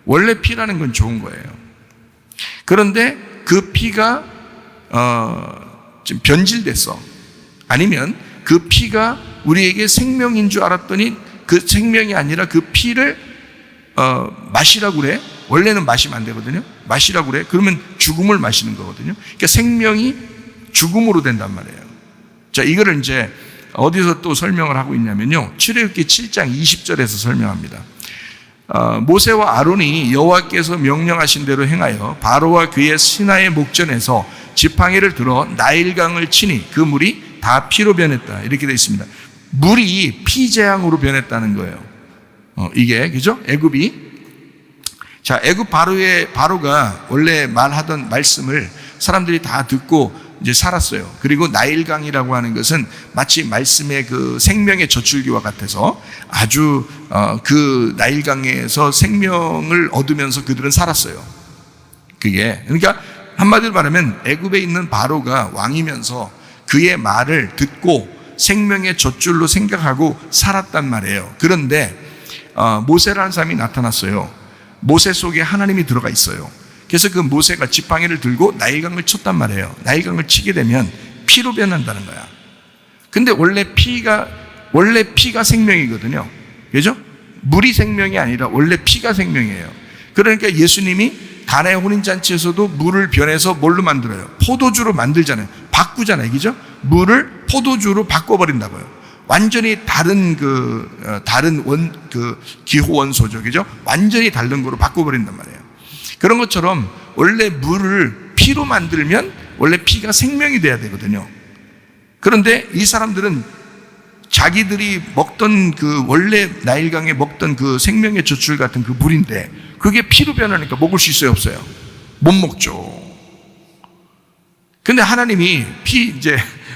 원래 피라는 건 좋은 거예요. 그런데 그 피가 지금 변질됐어. 아니면 그 피가 우리에게 생명인 줄 알았더니 그 생명이 아니라 그 피를 마시라고 그래. 원래는 마시면 안 되거든요. 마시라고 그래. 그러면 죽음을 마시는 거거든요. 그러니까 생명이 죽음으로 된단 말이에요. 자, 이거를 이제 어디서 또 설명을 하고 있냐면요, 출애굽기 7장 20절에서 설명합니다. 모세와 아론이 여호와께서 명령하신 대로 행하여 바로와 그의 신하의 목전에서 지팡이를 들어 나일강을 치니 그 물이 다 피로 변했다. 이렇게 되어 있습니다. 물이 피재앙으로 변했다는 거예요. 이게, 그죠? 애굽이. 자, 애굽 바로가 원래 말하던 말씀을 사람들이 다 듣고 이제 살았어요. 그리고 나일강이라고 하는 것은 마치 말씀의 그 생명의 젖줄기와 같아서 아주 그 나일강에서 생명을 얻으면서 그들은 살았어요. 그게, 그러니까 한마디로 말하면 애굽에 있는 바로가 왕이면서 그의 말을 듣고 생명의 젖줄로 생각하고 살았단 말이에요. 그런데 모세라는 사람이 나타났어요. 모세 속에 하나님이 들어가 있어요. 그래서 그 모세가 지팡이를 들고 나일강을 쳤단 말이에요. 나일강을 치게 되면 피로 변한다는 거야. 근데 원래 피가 생명이거든요. 그죠? 물이 생명이 아니라 원래 피가 생명이에요. 그러니까 예수님이 가나의 혼인잔치에서도 물을 변해서 뭘로 만들어요? 포도주로 만들잖아요. 바꾸잖아요. 그죠? 물을 포도주로 바꿔버린다고요. 완전히 다른 기호 원소죠. 그죠? 완전히 다른 거로 바꿔버린단 말이에요. 그런 것처럼 원래 물을 피로 만들면 원래 피가 생명이 돼야 되거든요. 그런데 이 사람들은 자기들이 먹던 그 원래 나일강에 먹던 그 생명의 젖줄 같은 그 물인데 그게 피로 변하니까 먹을 수 있어요, 없어요? 못 먹죠. 근데 하나님이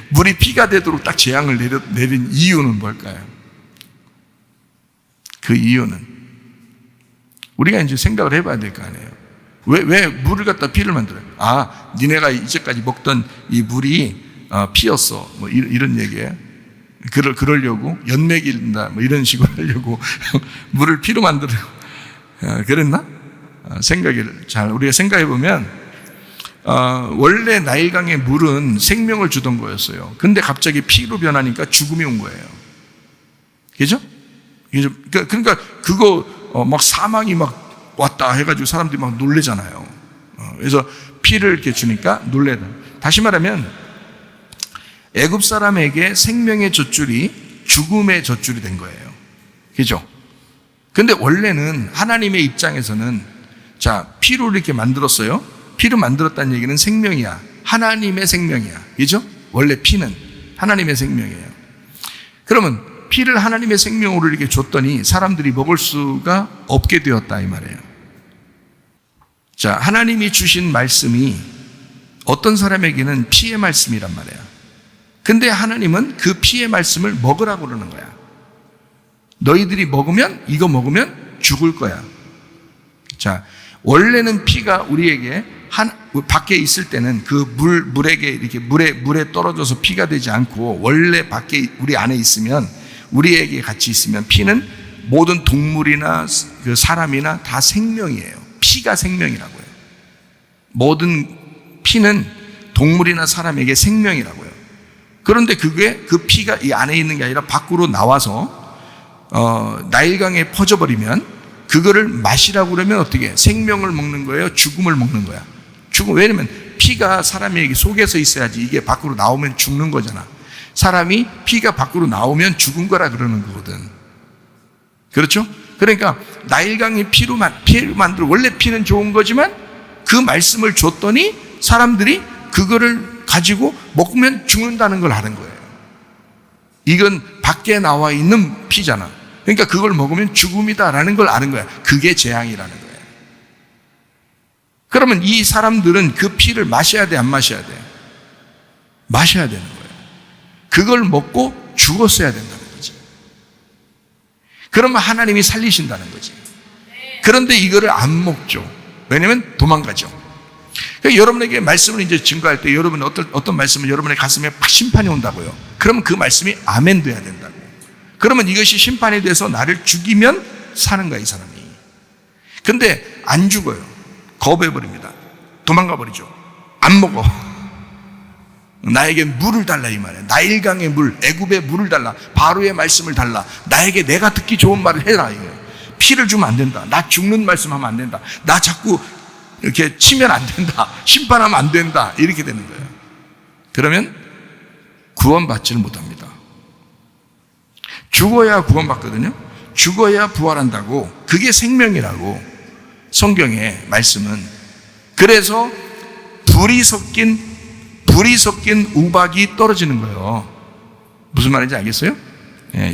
물이 피가 되도록 딱 재앙을 내린 이유는 뭘까요? 그 이유는 우리가 이제 생각을 해봐야 될 거 아니에요. 왜 물을 갖다 피를 만들어요? 니네가 이제까지 먹던 이 물이 피였어. 뭐 이런 얘기예요. 그러려고 연맥인다. 뭐 이런 식으로 하려고 물을 피로 만들어요. 그랬나? 우리가 생각해 보면 원래 나일강의 물은 생명을 주던 거였어요. 근데 갑자기 피로 변하니까 죽음이 온 거예요. 그죠? 그러니까 그거 막 사망이 막 왔다 해가지고 사람들이 막 놀래잖아요. 그래서 피를 이렇게 주니까 놀래다. 다시 말하면 애굽 사람에게 생명의 젖줄이 죽음의 젖줄이 된 거예요. 그죠? 근데 원래는 하나님의 입장에서는 피로 이렇게 만들었어요. 피로 만들었다는 얘기는 생명이야. 하나님의 생명이야. 그죠? 원래 피는 하나님의 생명이에요. 그러면 피를 하나님의 생명으로 이렇게 줬더니 사람들이 먹을 수가 없게 되었다 이 말이에요. 하나님이 주신 말씀이 어떤 사람에게는 피의 말씀이란 말이에요. 근데 하나님은 그 피의 말씀을 먹으라고 그러는 거야. 너희들이 이거 먹으면 죽을 거야. 원래는 피가 우리에게 밖에 있을 때는 그 물에게 이렇게 물에 떨어져서 피가 되지 않고 원래 밖에 우리 안에 있으면 우리에게 같이 있으면 피는 모든 동물이나 그 사람이나 다 생명이에요. 피가 생명이라고요. 모든 피는 동물이나 사람에게 생명이라고요. 그런데 그 피가 이 안에 있는 게 아니라 밖으로 나와서 나일강에 퍼져버리면 그거를 마시라고 그러면 어떻게 해? 생명을 먹는 거예요? 죽음을 먹는 거야? 왜냐면 피가 사람에게 속에서 있어야지 이게 밖으로 나오면 죽는 거잖아. 사람이 피가 밖으로 나오면 죽은 거라 그러는 거거든. 그렇죠? 그러니까 나일강이 피로 만들어. 원래 피는 좋은 거지만 그 말씀을 줬더니 사람들이 그거를 가지고 먹으면 죽는다는 걸 아는 거예요. 이건 밖에 나와 있는 피잖아. 그러니까 그걸 먹으면 죽음이다라는 걸 아는 거야. 그게 재앙이라는 거예요. 그러면 이 사람들은 그 피를 마셔야 돼, 안 마셔야 돼? 마셔야 되는 거예요. 그걸 먹고 죽었어야 된다는 거지. 그러면 하나님이 살리신다는 거지. 그런데 이거를 안 먹죠. 왜냐하면 도망가죠. 그러니까 여러분에게 말씀을 이제 증거할 때 여러분 어떤 말씀을 여러분의 가슴에 팍 심판이 온다고요. 그러면 그 말씀이 아멘 돼야 된다고. 그러면 이것이 심판이 돼서 나를 죽이면 사는 거야, 이 사람이. 근데 안 죽어요. 거부해버립니다. 도망가 버리죠. 안 먹어. 나에게 물을 달라 이 말이야. 나일강의 물, 애굽의 물을 달라. 바로의 말씀을 달라. 나에게 내가 듣기 좋은 말을 해라 이거예요. 피를 주면 안 된다. 나 죽는 말씀하면 안 된다. 나 자꾸 이렇게 치면 안 된다. 심판하면 안 된다. 이렇게 되는 거예요. 그러면 구원받지를 못합니다. 죽어야 구원받거든요. 죽어야 부활한다고. 그게 생명이라고 성경의 말씀은. 그래서 불이 섞인 우박이 떨어지는 거예요. 무슨 말인지 알겠어요?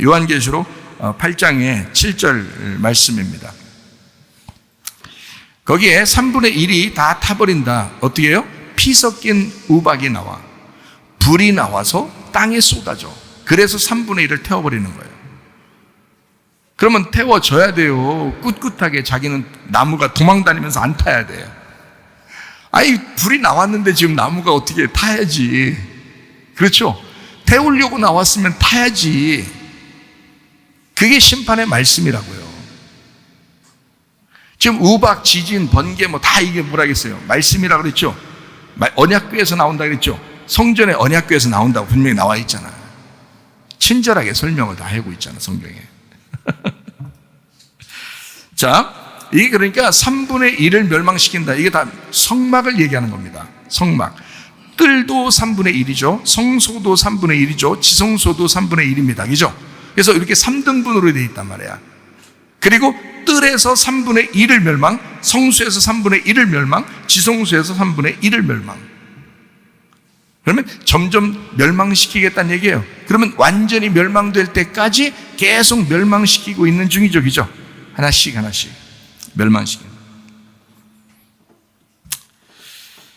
요한계시록 8장의 7절 말씀입니다. 거기에 3분의 1이 다 타버린다. 어떻게 해요? 피 섞인 우박이 나와. 불이 나와서 땅에 쏟아져. 그래서 3분의 1을 태워버리는 거예요. 그러면 태워져야 돼요. 꿋꿋하게 자기는 나무가 도망다니면서 안 타야 돼요. 아니, 불이 나왔는데 지금 나무가 어떻게 타야지. 그렇죠? 태우려고 나왔으면 타야지. 그게 심판의 말씀이라고요. 지금 우박, 지진, 번개 뭐 다 이게 뭐라겠어요? 말씀이라고 그랬죠? 언약궤에서 나온다 그랬죠? 성전의 언약궤에서 나온다고 분명히 나와 있잖아요. 친절하게 설명을 다 하고 있잖아요, 성경에. 자, 이게 그러니까 3분의 1을 멸망시킨다. 이게 다 성막을 얘기하는 겁니다. 성막. 뜰도 3분의 1이죠. 성소도 3분의 1이죠. 지성소도 3분의 1입니다. 그죠? 그래서 이렇게 3등분으로 되어 있단 말이야. 그리고 뜰에서 3분의 1을 멸망, 성소에서 3분의 1을 멸망, 지성소에서 3분의 1을 멸망. 그러면 점점 멸망시키겠다는 얘기예요. 그러면 완전히 멸망될 때까지 계속 멸망시키고 있는 중이죠. 그죠? 하나씩 멸망시키는.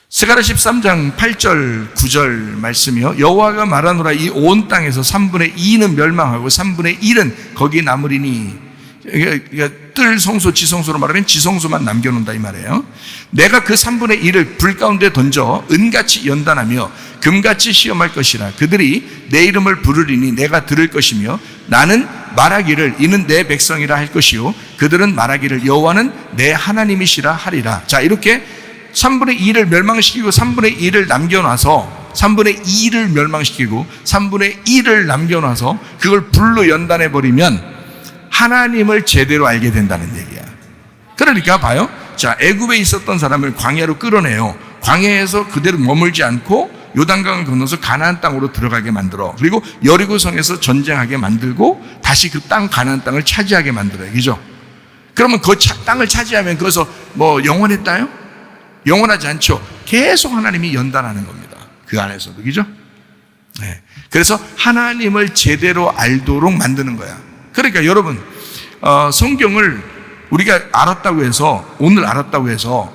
스가랴 13장 8절 9절 말씀이요. 여호와가 말하노라 이 온 땅에서 3분의 2는 멸망하고 3분의 1은 거기 남으리니. 그러니까 뜰 성소 지성소로 말하면 지성소만 남겨놓는다 이 말이에요. 내가 그 3분의 1을 불 가운데 던져 은같이 연단하며 금같이 시험할 것이라. 그들이 내 이름을 부르리니 내가 들을 것이며 나는 말하기를 이는 내 백성이라 할 것이요 그들은 말하기를 여호와는 내 하나님이시라 하리라. 자, 이렇게 3분의 2를 멸망시키고 3분의 1을 남겨놔서 3분의 2를 멸망시키고 3분의 1을 남겨놔서 그걸 불로 연단해버리면 하나님을 제대로 알게 된다는 얘기야. 그러니까 봐요. 자, 애굽에 있었던 사람을 광야로 끌어내요. 광야에서 그대로 머물지 않고 요단강을 건너서 가나안 땅으로 들어가게 만들어. 그리고 여리고성에서 전쟁하게 만들고 다시 그 땅 가나안 땅을 차지하게 만들어요. 그죠? 그러면 그 땅을 차지하면 그것서 뭐 영원했다요? 영원하지 않죠. 계속 하나님이 연단하는 겁니다. 그 안에서도. 그죠? 네. 그래서 하나님을 제대로 알도록 만드는 거야. 그러니까 여러분, 성경을 우리가 알았다고 해서, 오늘 알았다고 해서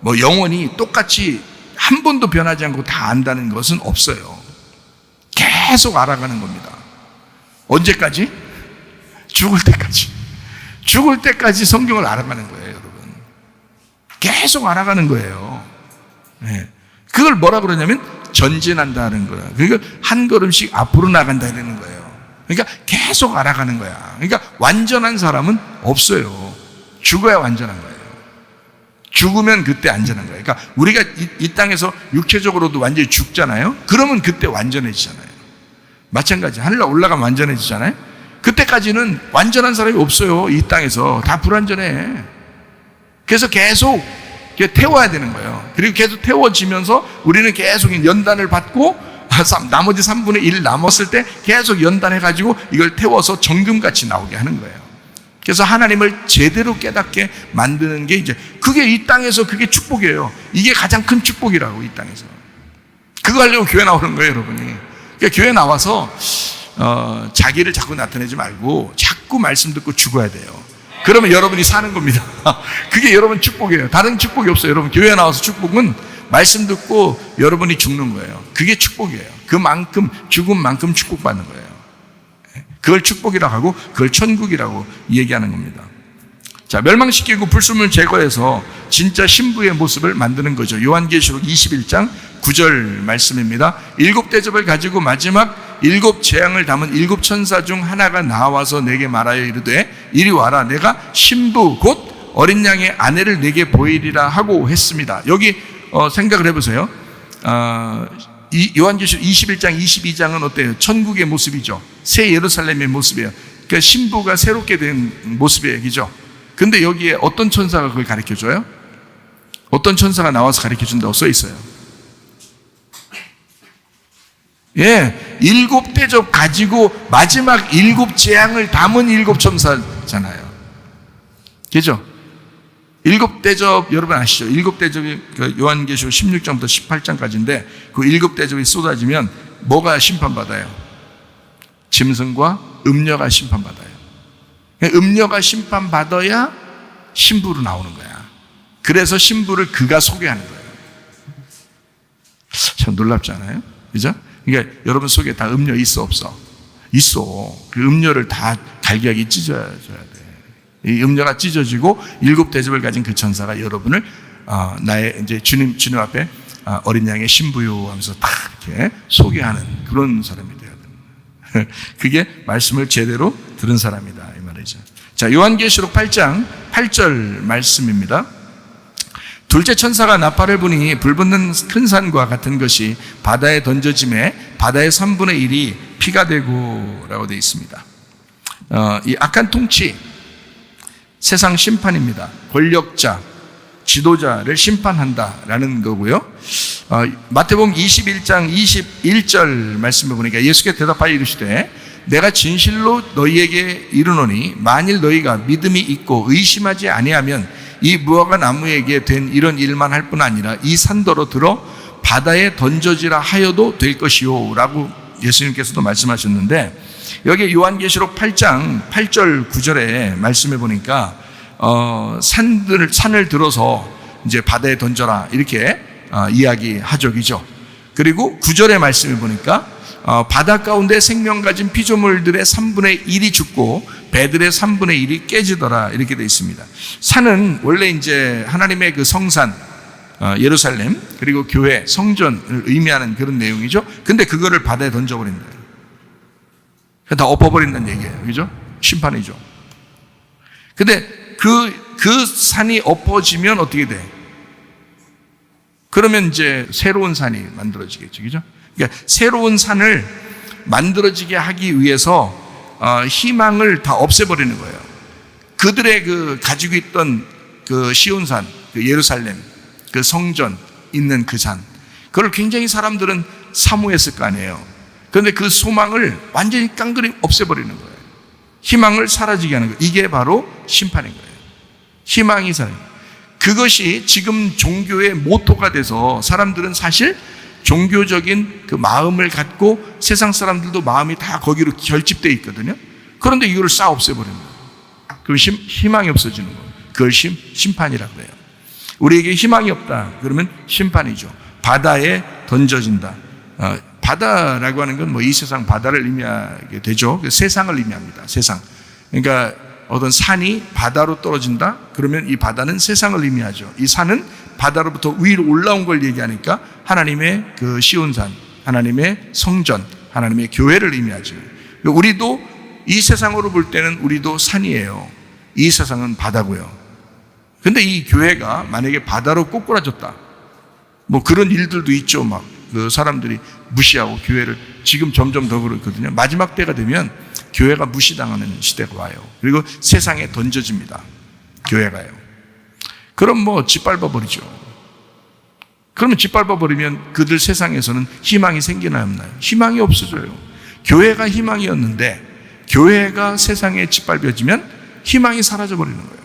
뭐 영원히 똑같이 한 번도 변하지 않고 다 안다는 것은 없어요. 계속 알아가는 겁니다. 언제까지? 죽을 때까지. 죽을 때까지 성경을 알아가는 거예요, 여러분. 계속 알아가는 거예요. 네. 그걸 뭐라 그러냐면 전진한다는 거야. 그러니까 한 걸음씩 앞으로 나간다는 거예요. 그러니까 계속 알아가는 거야. 그러니까 완전한 사람은 없어요. 죽어야 완전한 거예요. 죽으면 그때 안전한 거예요. 그러니까 우리가 이 땅에서 육체적으로도 완전히 죽잖아요. 그러면 그때 완전해지잖아요. 마찬가지. 하늘로 올라가면 완전해지잖아요. 그때까지는 완전한 사람이 없어요. 이 땅에서 다 불완전해. 그래서 계속 태워야 되는 거예요. 그리고 계속 태워지면서 우리는 계속 연단을 받고 나머지 3분의 1 남았을 때 계속 연단해가지고 이걸 태워서 정금같이 나오게 하는 거예요. 그래서 하나님을 제대로 깨닫게 만드는 게 이제 그게 이 땅에서 그게 축복이에요. 이게 가장 큰 축복이라고 이 땅에서. 그거 하려고 교회 나오는 거예요, 여러분이. 그러니까 교회 나와서 자기를 자꾸 나타내지 말고 자꾸 말씀 듣고 죽어야 돼요. 그러면 여러분이 사는 겁니다. 그게 여러분 축복이에요. 다른 축복이 없어요. 여러분 교회 나와서 축복은 말씀 듣고 여러분이 죽는 거예요. 그게 축복이에요. 그만큼 죽은 만큼 축복받는 거예요. 그걸 축복이라고 하고 그걸 천국이라고 얘기하는 겁니다. 자, 멸망시키고 불순물 제거해서 진짜 신부의 모습을 만드는 거죠. 요한계시록 21장 9절 말씀입니다. 7대접을 가지고 마지막 7재앙을 담은 7천사 중 하나가 나와서 내게 말하여 이르되 이리 와라, 내가 신부 곧 어린 양의 아내를 내게 보이리라 하고 했습니다. 여기 생각을 해보세요. 이 요한계시록 21장 22장은 어때요? 천국의 모습이죠. 새 예루살렘의 모습이에요. 그러니까 신부가 새롭게 된 모습의 얘기죠. 근데 여기에 어떤 천사가 그걸 가르쳐줘요? 어떤 천사가 나와서 가르쳐준다고 써 있어요. 예, 7대접 가지고 마지막 7재앙을 담은 7천사잖아요. 그죠? 7대접 여러분 아시죠? 7대접이 요한계시록 16장부터 18장까지인데 그 7대접이 쏟아지면 뭐가 심판받아요? 짐승과 음녀가 심판받아요. 음녀가 심판받아야 신부로 나오는 거야. 그래서 신부를 그가 소개하는 거예요. 참 놀랍지 않아요? 그죠? 그러니까 여러분 속에 다 음녀 있어 없어? 있어. 그 음녀를 다 갈기하게 찢어줘야 돼. 이 음녀가 찢어지고 7대접을 가진 그 천사가 여러분을 나의 이제 주님 앞에 어린 양의 신부요 하면서 딱 이렇게 소개하는 그런 사람이 돼야 됩니다. 그게 말씀을 제대로 들은 사람이다 이 말이죠. 자, 요한계시록 8장 8절 말씀입니다. 둘째 천사가 나팔을 부니 불붙는 큰 산과 같은 것이 바다에 던져짐에 바다의 3분의 1이 피가 되고 라고 되어 있습니다. 이 악한 통치, 세상 심판입니다. 권력자, 지도자를 심판한다라는 거고요. 마태복음 21장 21절 말씀을 보니까 예수께서 대답하여 이르시되 내가 진실로 너희에게 이르노니 만일 너희가 믿음이 있고 의심하지 아니하면 이 무화과 나무에게 된 이런 일만 할 뿐 아니라 이 산더러 들어 바다에 던져지라 하여도 될 것이요 라고 예수님께서도 말씀하셨는데 여기 요한계시록 8장 8절 9절에 말씀해 보니까 산을 들어서 이제 바다에 던져라 이렇게 이야기하죠. 그죠? 그리고 9절의 말씀을 보니까 바다 가운데 생명 가진 피조물들의 3분의 1이 죽고 배들의 3분의 1이 깨지더라 이렇게 되어 있습니다. 산은 원래 이제 하나님의 그 성산 예루살렘 그리고 교회 성전을 의미하는 그런 내용이죠. 근데 그거를 바다에 던져버린 거예요. 다 엎어버린다는 얘기예요. 그죠? 심판이죠. 근데 그 산이 엎어지면 어떻게 돼? 그러면 이제 새로운 산이 만들어지겠죠. 그죠? 그러니까 새로운 산을 만들어지게 하기 위해서 희망을 다 없애버리는 거예요. 그들의 그 가지고 있던 그 시온산, 그 예루살렘, 그 성전 있는 그 산, 그걸 굉장히 사람들은 사모했을 거 아니에요. 그런데 그 소망을 완전히 깡그리 없애버리는 거예요. 희망을 사라지게 하는 거예요. 이게 바로 심판인 거예요. 희망이 사라져. 그것이 지금 종교의 모토가 돼서 사람들은 사실 종교적인 그 마음을 갖고 세상 사람들도 마음이 다 거기로 결집되어 있거든요. 그런데 이거를 싹 없애버리는 거예요. 그럼 희망이 없어지는 거예요. 그걸 심판이라고 해요. 우리에게 희망이 없다. 그러면 심판이죠. 바다에 던져진다. 바다라고 하는 건 뭐 이 세상 바다를 의미하게 되죠. 세상을 의미합니다. 세상. 그러니까 어떤 산이 바다로 떨어진다? 그러면 이 바다는 세상을 의미하죠. 이 산은 바다로부터 위로 올라온 걸 얘기하니까 하나님의 그 시온산, 하나님의 성전, 하나님의 교회를 의미하죠. 우리도 이 세상으로 볼 때는 우리도 산이에요. 이 세상은 바다고요. 근데 이 교회가 만약에 바다로 꼬꾸라졌다. 뭐 그런 일들도 있죠. 막 그 사람들이 무시하고 교회를 지금 점점 더 그렇거든요. 마지막 때가 되면 교회가 무시당하는 시대가 와요. 그리고 세상에 던져집니다. 교회가요. 그럼 뭐 짓밟아버리죠. 그러면 짓밟아버리면 그들 세상에서는 희망이 생기나 없나요? 희망이 없어져요. 교회가 희망이었는데 교회가 세상에 짓밟혀지면 희망이 사라져버리는 거예요.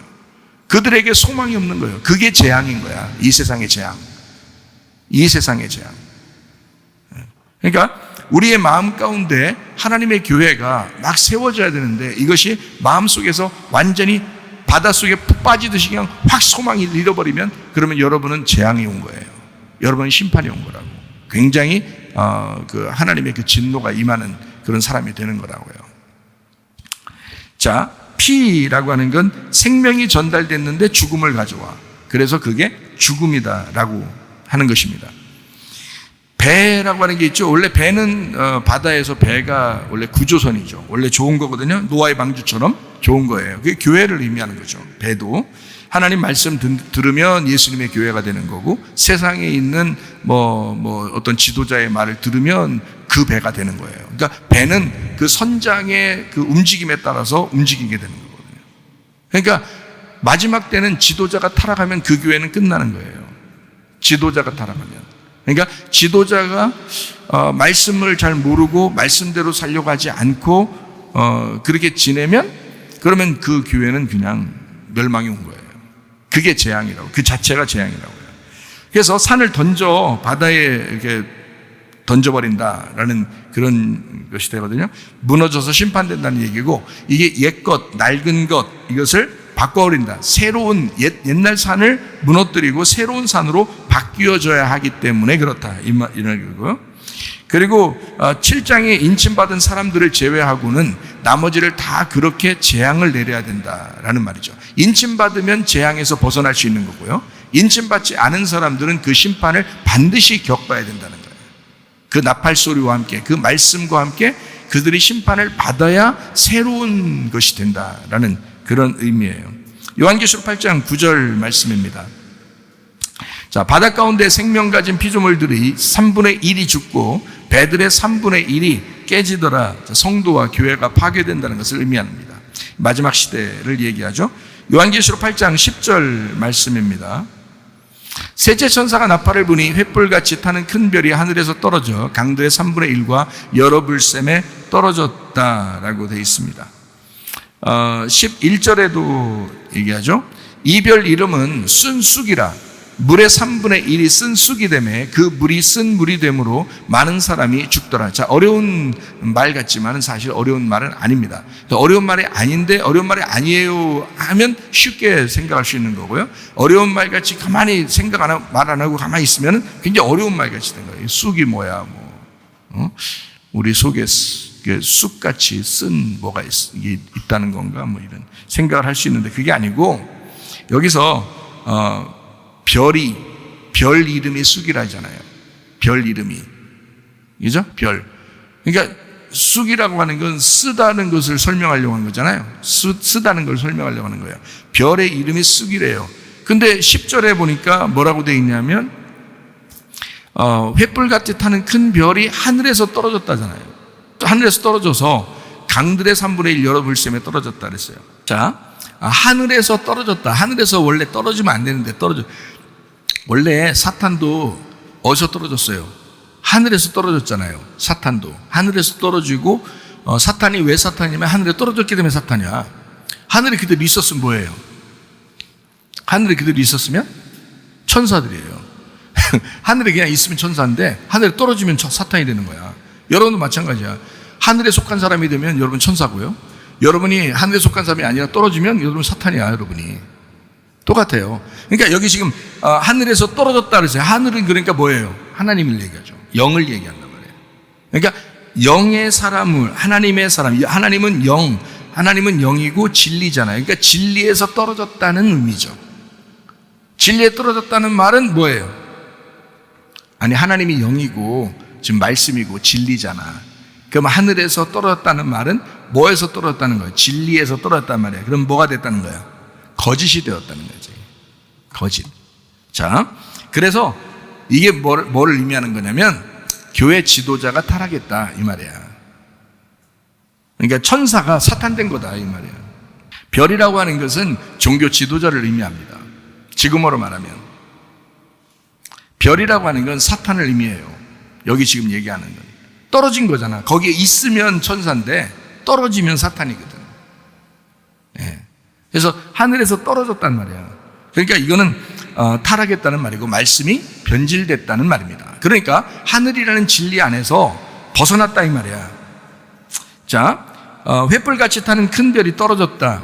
그들에게 소망이 없는 거예요. 그게 재앙인 거야. 이 세상의 재앙. 이 세상의 재앙. 그러니까 우리의 마음 가운데 하나님의 교회가 막 세워져야 되는데 이것이 마음속에서 완전히 바닷속에 푹 빠지듯이 그냥 확 소망이 잃어버리면 그러면 여러분은 재앙이 온 거예요. 여러분은 심판이 온 거라고. 굉장히 그 하나님의 그 진노가 임하는 그런 사람이 되는 거라고요. 자, 피라고 하는 건 생명이 전달됐는데 죽음을 가져와. 그래서 그게 죽음이다라고 하는 것입니다. 배라고 하는 게 있죠. 원래 배는 바다에서 배가 원래 구조선이죠. 원래 좋은 거거든요. 노아의 방주처럼 좋은 거예요. 그게 교회를 의미하는 거죠. 배도 하나님 말씀 들으면 예수님의 교회가 되는 거고, 세상에 있는 어떤 지도자의 말을 들으면 그 배가 되는 거예요. 그러니까 배는 그 선장의 그 움직임에 따라서 움직이게 되는 거거든요. 그러니까 마지막 때는 지도자가 타락하면 그 교회는 끝나는 거예요. 지도자가 타락하면. 그러니까 지도자가 말씀을 잘 모르고 말씀대로 살려고 하지 않고 그렇게 지내면, 그러면 그 교회는 그냥 멸망이 온 거예요. 그게 재앙이라고, 그 자체가 재앙이라고요. 그래서 산을 던져 바다에 이렇게 던져버린다라는 그런 것이 되거든요. 무너져서 심판된다는 얘기고, 이게 옛것, 낡은 것, 이것을 바꿔버린다. 새로운 옛날 산을 무너뜨리고 새로운 산으로 바뀌어져야 하기 때문에 그렇다. 이런 거고요. 그리고 7장에 인침받은 사람들을 제외하고는 나머지를 다 그렇게 재앙을 내려야 된다라는 말이죠. 인침받으면 재앙에서 벗어날 수 있는 거고요. 인침받지 않은 사람들은 그 심판을 반드시 겪어야 된다는 거예요. 그 나팔 소리와 함께, 그 말씀과 함께 그들이 심판을 받아야 새로운 것이 된다라는 그런 의미예요. 요한계시록 8장 9절 말씀입니다. 자, 바다 가운데 생명 가진 피조물들이 3분의 1이 죽고 배들의 3분의 1이 깨지더라. 성도와 교회가 파괴된다는 것을 의미합니다. 마지막 시대를 얘기하죠. 요한계시록 8장 10절 말씀입니다. 셋째 천사가 나팔을 부니 횃불같이 타는 큰 별이 하늘에서 떨어져 강도의 3분의 1과 여러 불샘에 떨어졌다라고 되어 있습니다. 11절에도 얘기하죠. 이 별 이름은 쓴쑥이라. 물의 3분의 1이 쓴 쑥이 되매 그 물이 쓴 물이 되므로 많은 사람이 죽더라. 자, 어려운 말 같지만 사실 어려운 말은 아닙니다. 어려운 말이 아닌데 어려운 말이 아니에요 하면 쉽게 생각할 수 있는 거고요. 어려운 말 같이 가만히 말 안 하고 가만히 있으면 굉장히 어려운 말 같이 된 거예요. 쑥이 뭐야, 우리 속에 쑥같이 쓴 뭐가 있다는 건가, 이런 생각을 할 수 있는데 그게 아니고, 여기서 별 이름이 쑥이라잖아요. 별 이름이. 그죠? 별. 그러니까 쑥이라고 하는 건 쓰다는 것을 설명하려고 하는 거잖아요. 쓰다는 걸 설명하려고 하는 거예요. 별의 이름이 쑥이래요. 근데 10절에 보니까 뭐라고 되어 있냐면, 횃불같이 타는 큰 별이 하늘에서 떨어졌다잖아요. 하늘에서 떨어져서 강들의 3분의 1 여러 불샘에 떨어졌다 그랬어요. 자, 하늘에서 떨어졌다. 하늘에서 원래 떨어지면 안 되는데 원래 사탄도 어디서 떨어졌어요? 하늘에서 떨어졌잖아요. 사탄도 하늘에서 떨어지고, 사탄이 왜 사탄이냐면 하늘에 떨어졌기 때문에 사탄이야. 하늘에 그대로 있었으면 뭐예요? 하늘에 그대로 있었으면 천사들이에요. 하늘에 그냥 있으면 천사인데 하늘에 떨어지면 사탄이 되는 거야. 여러분도 마찬가지야. 하늘에 속한 사람이 되면 여러분 천사고요. 여러분이 하늘에 속한 사람이 아니라 떨어지면 여러분 사탄이야. 여러분이 똑같아요. 그러니까 여기 지금 하늘에서 떨어졌다 그랬어요. 하늘은 그러니까 뭐예요? 하나님을 얘기하죠. 영을 얘기한단 말이에요. 그러니까 영의 사람을, 하나님의 사람, 하나님은 영, 하나님은 영이고 진리잖아요. 그러니까 진리에서 떨어졌다는 의미죠. 진리에 떨어졌다는 말은 뭐예요? 아니, 하나님이 영이고 지금 말씀이고 진리잖아. 그럼 하늘에서 떨어졌다는 말은 뭐에서 떨어졌다는 거예요? 진리에서 떨어졌단 말이에요. 그럼 뭐가 됐다는 거예요? 거짓이 되었다는 거지. 거짓. 자, 그래서 이게 뭐를 의미하는 거냐면 교회 지도자가 타락했다 이 말이야. 그러니까 천사가 사탄된 거다 이 말이야. 별이라고 하는 것은 종교 지도자를 의미합니다. 지금으로 말하면 별이라고 하는 건 사탄을 의미해요. 여기 지금 얘기하는 건 떨어진 거잖아. 거기에 있으면 천사인데 떨어지면 사탄이거든. 예. 그래서 하늘에서 떨어졌단 말이야. 그러니까 이거는 타락했다는 말이고 말씀이 변질됐다는 말입니다. 그러니까 하늘이라는 진리 안에서 벗어났다 이 말이야. 자, 횃불같이 타는 큰 별이 떨어졌다.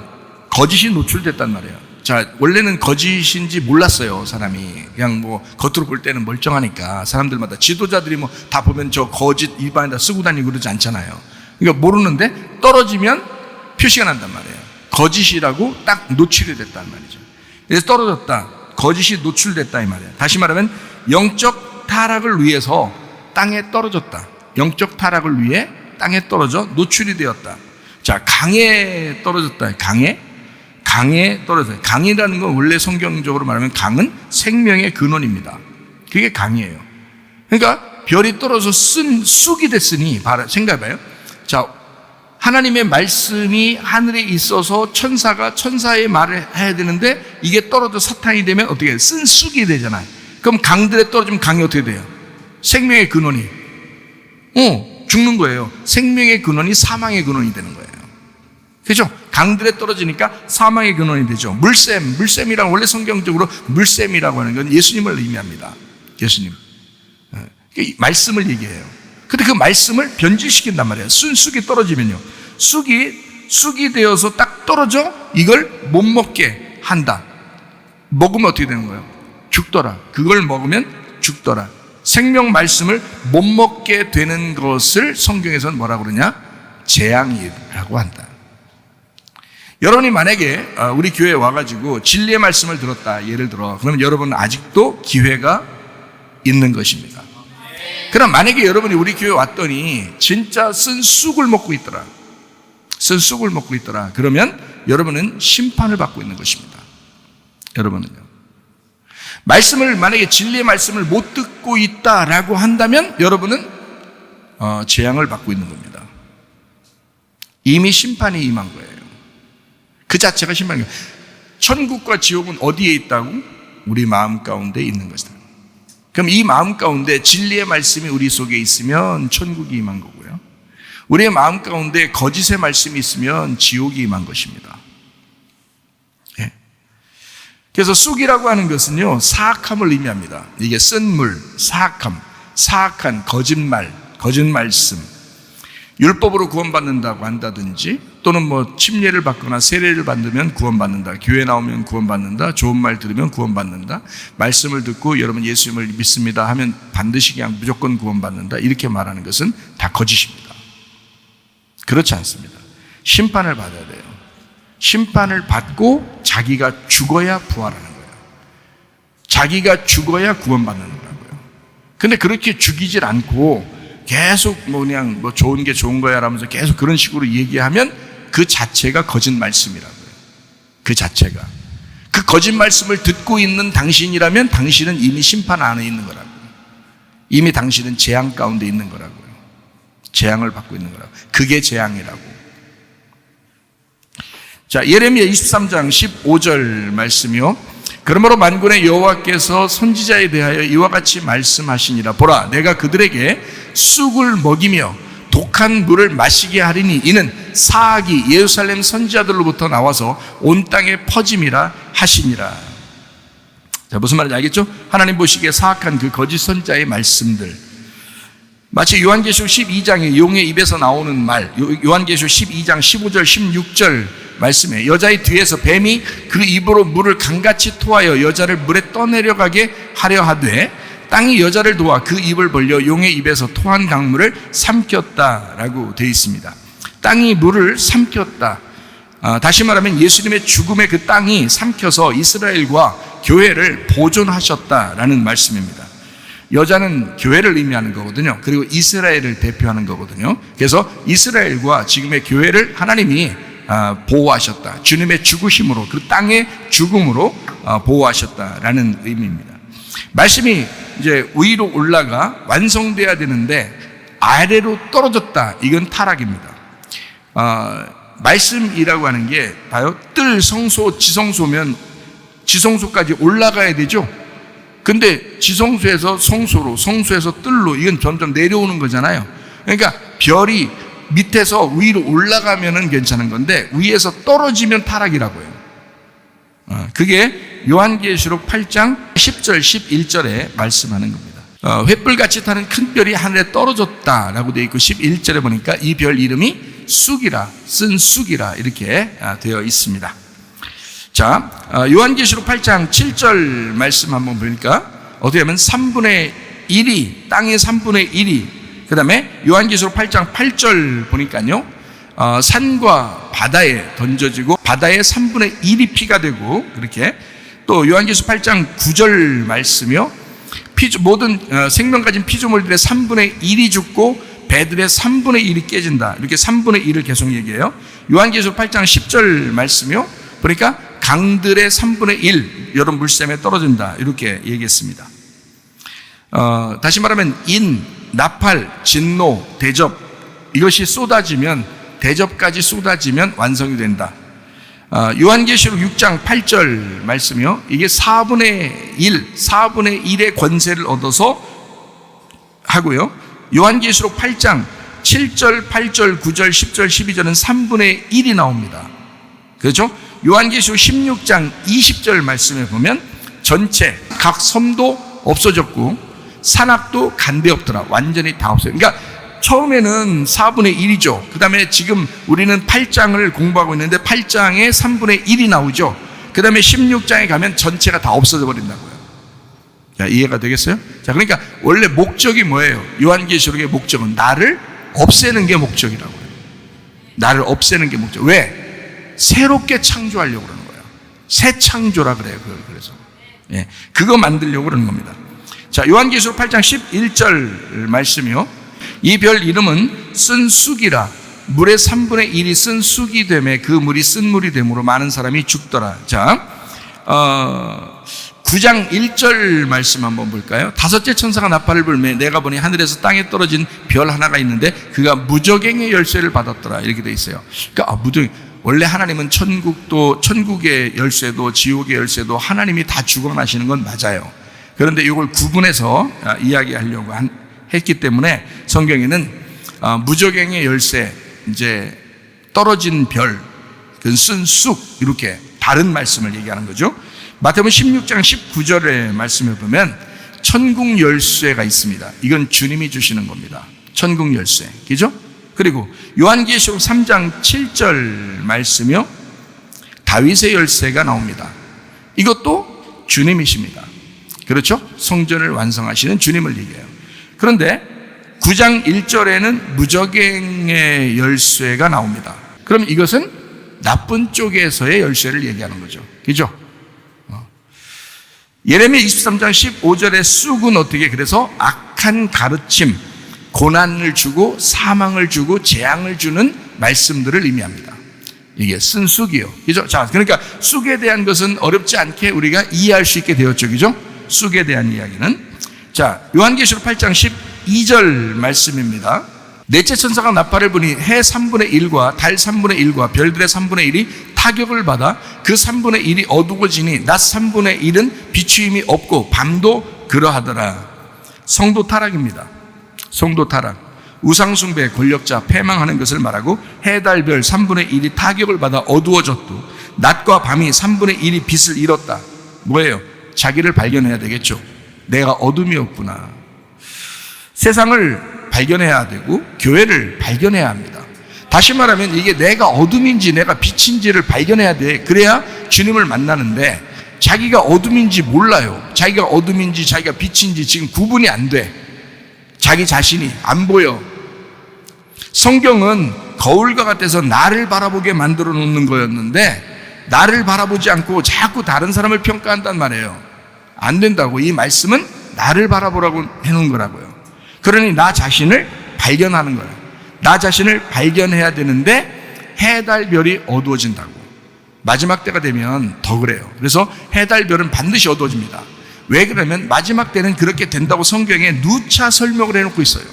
거짓이 노출됐단 말이야. 자, 원래는 거짓인지 몰랐어요, 사람이. 그냥 겉으로 볼 때는 멀쩡하니까 사람들마다 지도자들이 다 보면 저 거짓 입안에다 쓰고 다니고 그러지 않잖아요. 그러니까 모르는데 떨어지면 표시가 난단 말이에요. 거짓이라고 딱 노출이 됐단 말이죠. 그래서 떨어졌다, 거짓이 노출됐다 이 말이에요. 다시 말하면 영적 타락을 위해서 땅에 떨어졌다. 영적 타락을 위해 땅에 떨어져 노출이 되었다. 자, 강에 떨어졌다. 강에 떨어졌다. 강이라는 건 원래 성경적으로 말하면 강은 생명의 근원입니다. 그게 강이에요. 그러니까 별이 떨어져 쓴 쑥이 됐으니, 생각해봐요. 자, 하나님의 말씀이 하늘에 있어서 천사가 천사의 말을 해야 되는데 이게 떨어져 사탄이 되면 어떻게 해요? 쓴 쑥이 되잖아요. 그럼 강들에 떨어지면 강이 어떻게 돼요? 생명의 근원이 죽는 거예요. 생명의 근원이 사망의 근원이 되는 거예요. 그렇죠? 강들에 떨어지니까 사망의 근원이 되죠. 물샘이란 원래 성경적으로 물샘이라고 하는 건 예수님을 의미합니다. 예수님. 말씀을 얘기해요. 근데 그 말씀을 변질시킨단 말이에요. 쑥이 떨어지면요. 쑥이 되어서 딱 떨어져 이걸 못 먹게 한다. 먹으면 어떻게 되는 거예요? 죽더라. 그걸 먹으면 죽더라. 생명 말씀을 못 먹게 되는 것을 성경에서는 뭐라고 그러냐? 재앙이라고 한다. 여러분이 만약에 우리 교회에 와가지고 진리의 말씀을 들었다, 예를 들어, 그러면 여러분은 아직도 기회가 있는 것입니다. 그럼 만약에 여러분이 우리 교회에 왔더니 진짜 쓴 쑥을 먹고 있더라, 그러면 여러분은 심판을 받고 있는 것입니다. 여러분은요. 말씀을, 만약에 진리의 말씀을 못 듣고 있다라고 한다면 여러분은 재앙을 받고 있는 겁니다. 이미 심판이 임한 거예요. 그 자체가 심판이에요. 천국과 지옥은 어디에 있다고? 우리 마음 가운데 있는 것이다. 그럼 이 마음 가운데 진리의 말씀이 우리 속에 있으면 천국이 임한 거고요. 우리의 마음 가운데 거짓의 말씀이 있으면 지옥이 임한 것입니다. 예. 그래서 쑥이라고 하는 것은요, 사악함을 의미합니다. 이게 쓴 물, 사악한 거짓말, 거짓 말씀. 율법으로 구원받는다고 한다든지, 또는 침례를 받거나 세례를 받으면 구원받는다, 교회 나오면 구원받는다, 좋은 말 들으면 구원받는다, 말씀을 듣고 여러분 예수님을 믿습니다 하면 반드시 그냥 무조건 구원받는다, 이렇게 말하는 것은 다 거짓입니다. 그렇지 않습니다. 심판을 받아야 돼요. 심판을 받고 자기가 죽어야 부활하는 거예요. 자기가 죽어야 구원받는 거라고요. 근데 그렇게 죽이질 않고 계속 그냥 좋은 게 좋은 거야 라면서 계속 그런 식으로 얘기하면 그 자체가 거짓 말씀이라고요. 그 자체가. 그 거짓 말씀을 듣고 있는 당신이라면 당신은 이미 심판 안에 있는 거라고요. 이미 당신은 재앙 가운데 있는 거라고요. 재앙을 받고 있는 거라고요. 그게 재앙이라고. 자, 예레미야 23장 15절 말씀이요. 그러므로 만군의 여호와께서 선지자에 대하여 이와 같이 말씀하시니라. 보라, 내가 그들에게 쑥을 먹이며 독한 물을 마시게 하리니 이는 사악이 예루살렘 선지자들로부터 나와서 온 땅에 퍼짐이라 하시니라. 자, 무슨 말인지 알겠죠? 하나님 보시기에 사악한 그 거짓 선지자의 말씀들, 마치 요한계시록 12장에 용의 입에서 나오는 말, 요한계시록 12장 15절 16절 말씀에 여자의 뒤에서 뱀이 그 입으로 물을 강같이 토하여 여자를 물에 떠내려가게 하려 하되 땅이 여자를 도와 그 입을 벌려 용의 입에서 토한 강물을 삼켰다라고 되어 있습니다. 땅이 물을 삼켰다. 다시 말하면 예수님의 죽음의 그 땅이 삼켜서 이스라엘과 교회를 보존하셨다라는 말씀입니다. 여자는 교회를 의미하는 거거든요. 그리고 이스라엘을 대표하는 거거든요. 그래서 이스라엘과 지금의 교회를 하나님이 보호하셨다. 주님의 죽으심으로, 그 땅의 죽음으로 보호하셨다라는 의미입니다. 말씀이 이제 위로 올라가 완성돼야 되는데 아래로 떨어졌다. 이건 타락입니다. 말씀이라고 하는 게 봐요. 뜰, 성소, 지성소면 지성소까지 올라가야 되죠. 근데 지성소에서 성소로, 성소에서 뜰로, 이건 점점 내려오는 거잖아요. 그러니까 별이 밑에서 위로 올라가면은 괜찮은 건데 위에서 떨어지면 타락이라고 해요. 그게 요한계시록 8장 10절 11절에 말씀하는 겁니다. 횃불같이 타는 큰 별이 하늘에 떨어졌다라고 되어 있고 11절에 보니까 이 별 이름이 쑥이라, 쓴 쑥이라 이렇게 되어 있습니다. 자, 요한계시록 8장 7절 말씀 한번 보니까 어떻게 하면 3분의 1이, 땅의 3분의 1이, 그 다음에 요한계시록 8장 8절 보니까요, 산과 바다에 던져지고 바다의 3분의 1이 피가 되고, 그렇게 또 요한계시록 8장 9절 말씀이요, 모든 생명 가진 피조물들의 3분의 1이 죽고 배들의 3분의 1이 깨진다. 이렇게 3분의 1을 계속 얘기해요. 요한계시록 8장 10절 말씀이요, 그러니까 강들의 3분의 1 여러 물샘에 떨어진다. 이렇게 얘기했습니다. 다시 말하면 나팔, 진노, 대접, 이것이 쏟아지면, 대접까지 쏟아지면 완성이 된다. 요한계시록 6장 8절 말씀이요, 이게 4분의 1의 권세를 얻어서 하고요. 요한계시록 8장 7절, 8절, 9절, 10절, 12절은 3분의 1이 나옵니다. 그렇죠? 요한계시록 16장 20절 말씀에 보면 전체 각 섬도 없어졌고 산악도 간데 없더라. 완전히 다 없어요. 그러니까 처음에는 4분의 1이죠. 그 다음에 지금 우리는 8장을 공부하고 있는데 8장에 3분의 1이 나오죠. 그 다음에 16장에 가면 전체가 다 없어져 버린다고요. 자, 이해가 되겠어요? 자, 그러니까 원래 목적이 뭐예요? 요한계시록의 목적은 나를 없애는 게 목적이라고요. 나를 없애는 게 목적. 왜? 새롭게 창조하려고 그러는 거예요. 새 창조라 그래요. 그래서 그거 만들려고 그러는 겁니다. 자, 요한계시록 8장 11절 말씀이요, 이 별 이름은 쓴 쑥이라. 물의 3분의 1이 쓴 쑥이 되매 그 물이 쓴 물이 되므로 많은 사람이 죽더라. 자, 9장 1절 말씀 한번 볼까요? 다섯째 천사가 나팔을 불매 내가 보니 하늘에서 땅에 떨어진 별 하나가 있는데 그가 무저갱의 열쇠를 받았더라. 이렇게 돼 있어요. 그러니까 원래 하나님은 천국의 열쇠도 지옥의 열쇠도 하나님이 다 주관하시는 건 맞아요. 그런데 이걸 구분해서 이야기하려고 했기 때문에 성경에는 무저갱의 열쇠, 이제 떨어진 별, 쓴 쑥, 이렇게 다른 말씀을 얘기하는 거죠. 마태복음 16장 19절의 말씀을 보면 천국 열쇠가 있습니다. 이건 주님이 주시는 겁니다. 천국 열쇠, 그죠? 그리고 요한계시록 3장 7절 말씀이요, 다윗의 열쇠가 나옵니다. 이것도 주님이십니다. 그렇죠? 성전을 완성하시는 주님을 얘기해요. 그런데 9장 1절에는 무저갱의 열쇠가 나옵니다. 그럼 이것은 나쁜 쪽에서의 열쇠를 얘기하는 거죠. 그죠? 예레미야 23장 15절의 쑥은 어떻게, 그래서 악한 가르침, 고난을 주고 사망을 주고 재앙을 주는 말씀들을 의미합니다. 이게 쓴 쑥이요. 그죠? 자, 그러니까 쑥에 대한 것은 어렵지 않게 우리가 이해할 수 있게 되었죠. 그죠? 쑥에 대한 이야기는. 자, 요한계시록 8장 12절 말씀입니다. 넷째 천사가 나팔을 부니 해 3분의 1과 달 3분의 1과 별들의 3분의 1이 타격을 받아 그 3분의 1이 어두워지니 낮 3분의 1은 비추임이 없고 밤도 그러하더라. 성도 타락입니다. 성도 타락. 우상숭배, 권력자, 패망하는 것을 말하고 해, 달, 별 3분의 1이 타격을 받아 어두워졌고 낮과 밤이 3분의 1이 빛을 잃었다. 뭐예요? 자기를 발견해야 되겠죠. 내가 어둠이었구나. 세상을 발견해야 되고 교회를 발견해야 합니다. 다시 말하면 이게 내가 어둠인지 내가 빛인지를 발견해야 돼. 그래야 주님을 만나는데 자기가 어둠인지 몰라요. 자기가 어둠인지 자기가 빛인지 지금 구분이 안 돼. 자기 자신이 안 보여. 성경은 거울과 같아서 나를 바라보게 만들어 놓는 거였는데 나를 바라보지 않고 자꾸 다른 사람을 평가한단 말이에요. 안 된다고. 이 말씀은 나를 바라보라고 해놓은 거라고요. 그러니 나 자신을 발견하는 거예요. 나 자신을 발견해야 되는데 해, 달, 별이 어두워진다고. 마지막 때가 되면 더 그래요. 그래서 해, 달, 별은 반드시 어두워집니다. 왜 그러면 마지막 때는 그렇게 된다고 성경에 누차 설명을 해놓고 있어요.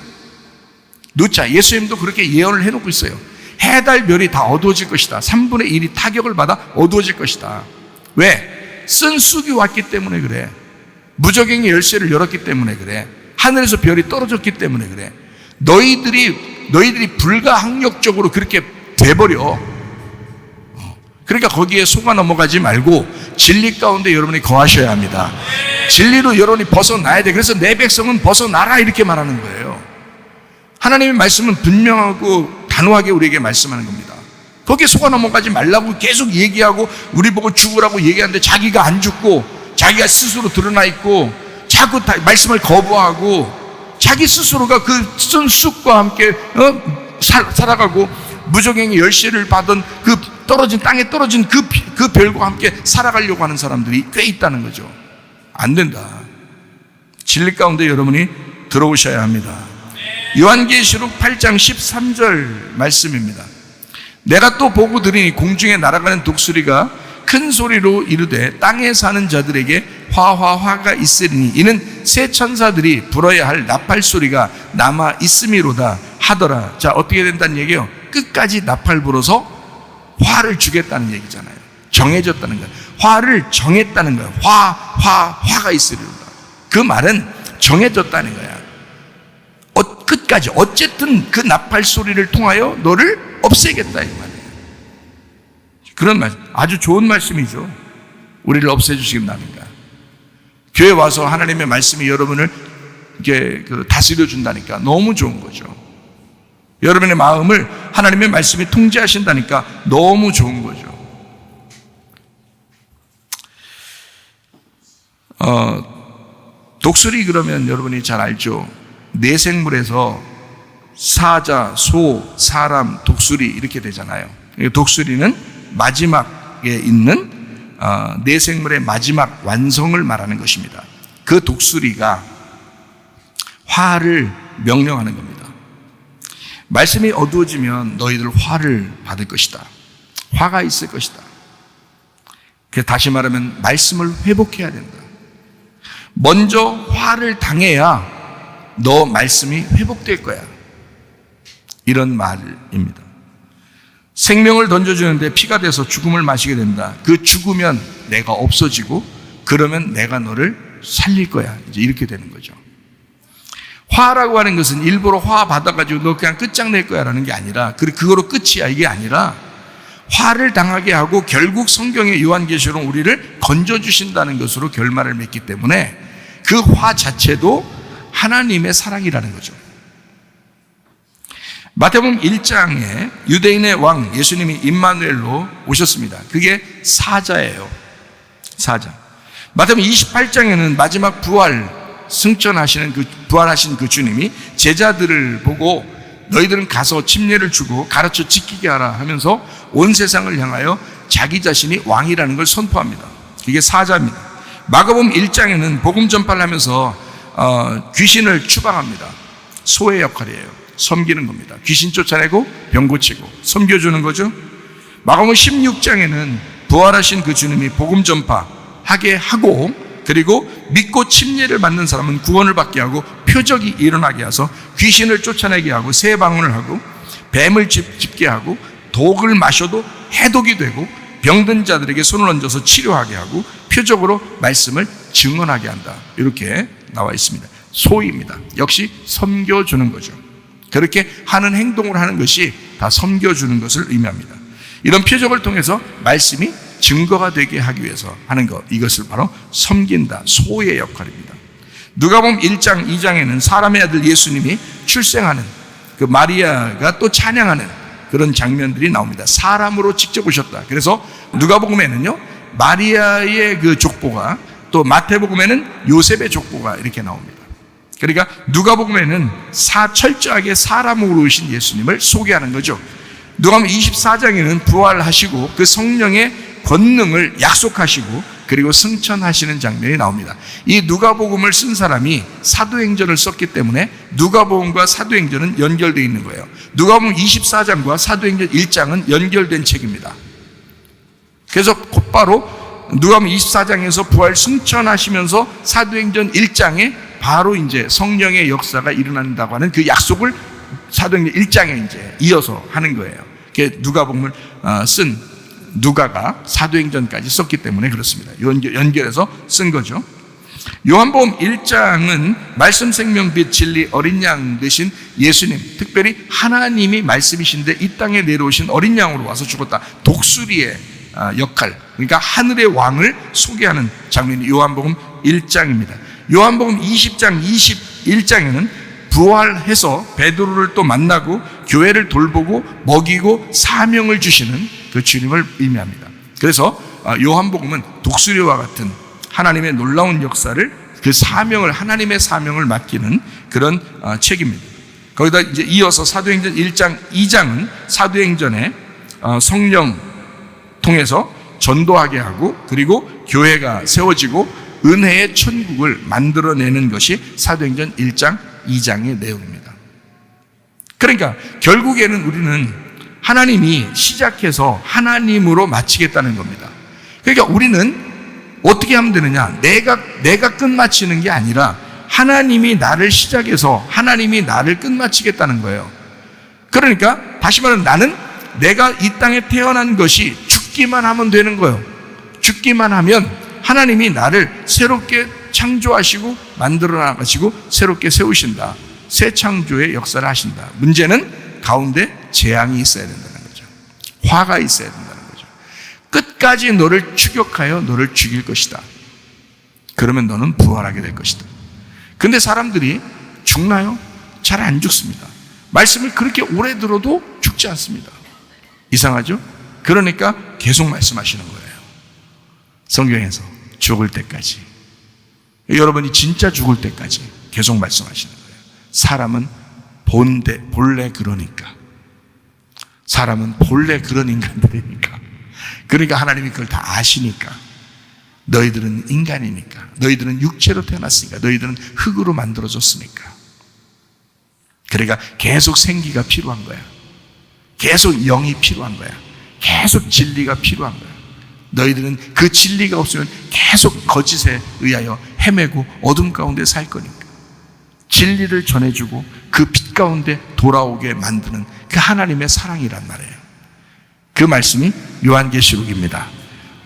누차. 예수님도 그렇게 예언을 해놓고 있어요. 해, 달, 별이 다 어두워질 것이다. 3분의 1이 타격을 받아 어두워질 것이다. 왜? 쓴 쑥이 왔기 때문에 그래. 무저갱의 열쇠를 열었기 때문에 그래. 하늘에서 별이 떨어졌기 때문에 그래. 너희들이 불가항력적으로 그렇게 돼버려. 그러니까 거기에 속아 넘어가지 말고 진리 가운데 여러분이 거하셔야 합니다. 진리로 여러분이 벗어나야 돼. 그래서 내 백성은 벗어나라 이렇게 말하는 거예요. 하나님의 말씀은 분명하고 단호하게 우리에게 말씀하는 겁니다. 거기에 속아 넘어가지 말라고 계속 얘기하고 우리 보고 죽으라고 얘기하는데 자기가 안 죽고 자기가 스스로 드러나 있고 자꾸 말씀을 거부하고 자기 스스로가 그 쓴 쑥과 함께 살아가고 무적행의 열쇠를 받은 그 땅에 떨어진 그 별과 함께 살아가려고 하는 사람들이 꽤 있다는 거죠. 안 된다. 진리 가운데 여러분이 들어오셔야 합니다. 요한계시록 8장 13절 말씀입니다. 내가 또 보고 들으니 공중에 날아가는 독수리가 큰 소리로 이르되 땅에 사는 자들에게 화가 있으리니 이는 새 천사들이 불어야 할 나팔 소리가 남아 있음이로다 하더라. 자, 어떻게 된다는 얘기예요? 끝까지 나팔 불어서 화를 주겠다는 얘기잖아요. 정해졌다는 거예요. 화를 정했다는 거예요. 화가 있으리로다. 그 말은 정해졌다는 거야. 끝까지 어쨌든 그 나팔 소리를 통하여 너를 없애겠다 이 말이에요. 그런 말씀, 아주 좋은 말씀이죠. 우리를 없애주시겠다니까. 교회 와서 하나님의 말씀이 여러분을 이렇게 다스려 준다니까 너무 좋은 거죠. 여러분의 마음을 하나님의 말씀이 통제하신다니까 너무 좋은 거죠. 독수리 그러면 여러분이 잘 알죠. 네 생물에서 사자, 소, 사람, 독수리 이렇게 되잖아요. 독수리는 마지막에 있는 네 생물의 마지막 완성을 말하는 것입니다. 그 독수리가 화를 명령하는 겁니다. 말씀이 어두워지면 너희들 화를 받을 것이다. 화가 있을 것이다. 다시 말하면 말씀을 회복해야 된다. 먼저 화를 당해야 너 말씀이 회복될 거야. 이런 말입니다. 생명을 던져주는데 피가 돼서 죽음을 마시게 된다. 그 죽으면 내가 없어지고 그러면 내가 너를 살릴 거야. 이제 이렇게 되는 거죠. 화라고 하는 것은 일부러 화 받아가지고 너 그냥 끝장낼 거야 라는 게 아니라 그거로 끝이야 이게 아니라 화를 당하게 하고 결국 성경의 요한계시록은 우리를 건져주신다는 것으로 결말을 맺기 때문에 그 화 자체도 하나님의 사랑이라는 거죠. 마태복음 1장에 유대인의 왕 예수님이 임마누엘로 오셨습니다. 그게 사자예요. 사자. 마태복음 28장에는 마지막 부활하신 그 주님이 제자들을 보고 너희들은 가서 침례를 주고 가르쳐 지키게 하라 하면서 온 세상을 향하여 자기 자신이 왕이라는 걸 선포합니다. 이게 사자입니다. 마가복음 1장에는 복음 전파를 하면서 귀신을 추방합니다. 소의 역할이에요. 섬기는 겁니다. 귀신 쫓아내고 병 고치고 섬겨주는 거죠. 마가복음 16장에는 부활하신 그 주님이 복음 전파하게 하고 그리고 믿고 침례를 받는 사람은 구원을 받게 하고 표적이 일어나게 해서 귀신을 쫓아내게 하고 새 방언을 하고 뱀을 짚게 하고 독을 마셔도 해독이 되고 병든 자들에게 손을 얹어서 치료하게 하고 표적으로 말씀을 증언하게 한다. 이렇게 나와 있습니다. 소입니다. 역시 섬겨주는 거죠. 그렇게 하는 행동을 하는 것이 다 섬겨주는 것을 의미합니다. 이런 표적을 통해서 말씀이 증거가 되게 하기 위해서 하는 것, 이것을 바로 섬긴다, 소의 역할입니다. 누가복음 1장 2장에는 사람의 아들 예수님이 출생하는 그 마리아가 또 찬양하는 그런 장면들이 나옵니다. 사람으로 직접 오셨다. 그래서 누가복음에는요 마리아의 그 족보가, 또 마태복음에는 요셉의 족보가 이렇게 나옵니다. 그러니까 누가복음에는 철저하게 사람으로 오신 예수님을 소개하는 거죠. 누가복음 24장에는 부활하시고 그 성령의 권능을 약속하시고 그리고 승천하시는 장면이 나옵니다. 이 누가복음을 쓴 사람이 사도행전을 썼기 때문에 누가복음과 사도행전은 연결되어 있는 거예요. 누가복음 24장과 사도행전 1장은 연결된 책입니다. 그래서 곧바로 누가복음 24장에서 부활 승천하시면서 사도행전 1장에 바로 이제 성령의 역사가 일어난다고 하는 그 약속을 사도행전 1장에 이제 이어서 하는 거예요. 누가복음을 쓴 누가가 사도행전까지 썼기 때문에 그렇습니다. 연결해서 쓴 거죠. 요한복음 1장은 말씀 생명 빛 진리 어린 양 되신 예수님, 특별히 하나님이 말씀이신데 이 땅에 내려오신 어린 양으로 와서 죽었다. 독수리의 역할, 그러니까 하늘의 왕을 소개하는 장면이 요한복음 1장입니다. 요한복음 20장 21장에는 부활해서 베드로를 또 만나고 교회를 돌보고 먹이고 사명을 주시는 그 주님을 의미합니다. 그래서 요한복음은 독수리와 같은 하나님의 놀라운 역사를, 그 사명을, 하나님의 사명을 맡기는 그런 책입니다. 거기다 이제 이어서 사도행전 1장, 2장은 사도행전에 성령 통해서 전도하게 하고 그리고 교회가 세워지고 은혜의 천국을 만들어내는 것이 사도행전 1장, 2장의 내용입니다. 그러니까 결국에는 우리는 하나님이 시작해서 하나님으로 마치겠다는 겁니다. 그러니까 우리는 어떻게 하면 되느냐? 내가 끝마치는 게 아니라 하나님이 나를 시작해서 하나님이 나를 끝마치겠다는 거예요. 그러니까 다시 말하면 내가 이 땅에 태어난 것이 죽기만 하면 되는 거예요. 죽기만 하면 하나님이 나를 새롭게 창조하시고 만들어 나가시고 새롭게 세우신다. 새 창조의 역사를 하신다. 문제는 가운데 재앙이 있어야 된다는 거죠. 화가 있어야 된다는 거죠. 끝까지 너를 추격하여 너를 죽일 것이다. 그러면 너는 부활하게 될 것이다. 근데 사람들이 죽나요? 잘 안 죽습니다. 말씀을 그렇게 오래 들어도 죽지 않습니다. 이상하죠? 그러니까 계속 말씀하시는 거예요. 성경에서 죽을 때까지, 여러분이 진짜 죽을 때까지 계속 말씀하시는 거예요. 사람은 본래 그러니까. 사람은 본래 그런 인간들이니까. 그러니까 하나님이 그걸 다 아시니까. 너희들은 인간이니까. 너희들은 육체로 태어났으니까. 너희들은 흙으로 만들어졌으니까. 그러니까 계속 생기가 필요한 거야. 계속 영이 필요한 거야. 계속 진리가 필요한 거야. 너희들은 그 진리가 없으면 계속 거짓에 의하여 헤매고 어둠 가운데 살 거니까. 진리를 전해주고 그 빛 가운데 돌아오게 만드는 그 하나님의 사랑이란 말이에요. 그 말씀이 요한계시록입니다.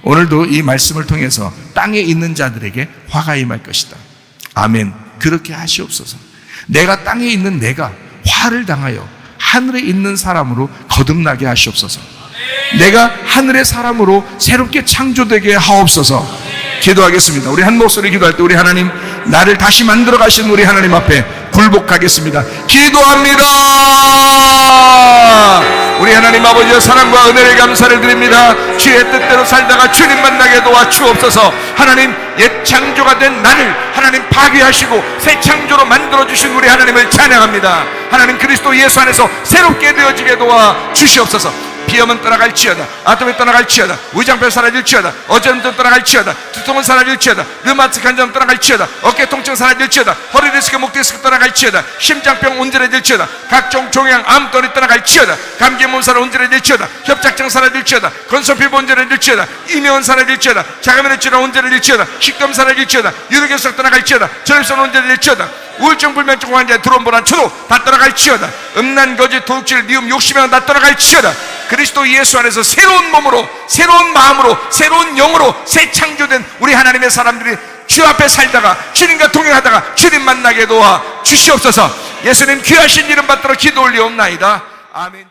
오늘도 이 말씀을 통해서 땅에 있는 자들에게 화가 임할 것이다. 아멘. 그렇게 하시옵소서. 내가 땅에 있는 내가 화를 당하여 하늘에 있는 사람으로 거듭나게 하시옵소서. 내가 하늘의 사람으로 새롭게 창조되게 하옵소서. 기도하겠습니다. 우리 한 목소리 기도할 때 우리 하나님, 나를 다시 만들어 가시는 우리 하나님 앞에 굴복하겠습니다. 기도합니다. 우리 하나님 아버지의 사랑과 은혜를 감사를 드립니다. 주의 뜻대로 살다가 주님 만나게 도와주옵소서. 하나님, 옛 창조가 된 나를 하나님 파괴하시고 새 창조로 만들어주신 우리 하나님을 찬양합니다. 하나님, 그리스도 예수 안에서 새롭게 되어지게 도와주시옵소서. 비염은 떠나갈지어다. 아토피 떠나갈지어다. 위장병 사라질지어다. 어지럼증 떠나갈지어다. 두통은 사라질지어다. 류마티스 환자는 떠나갈지어다. 어깨 통증 사라질지어다. 허리 디스크, 목 디스크 떠나갈지어다. 심장병 온전해질지어다. 각종 종양 암돌이 떠나갈지어다. 감기 몸살 온전해질지어다. 협착증 사라질지어다. 건성피부 온전해질지어다. 이명은 사라질지어다. 자가면의 질환 온전해질지어다. 식도염 사라질지어다. 유독결석 떠나갈지어다. 전립선 온전해질지어다. 우울증, 불면증 환자의 드론보란 초도 다 떠나갈지어다. 음란, 거짓, 도둑질, 미움, 욕심이 다 떠나갈지어다. 그리스도 예수 안에서 새로운 몸으로, 새로운 마음으로, 새로운 영으로 새 창조된 우리 하나님의 사람들이 주 앞에 살다가 주님과 동행하다가 주님 만나게 도와 주시옵소서. 예수님 귀하신 이름 받들어 기도 올리옵나이다. 아멘.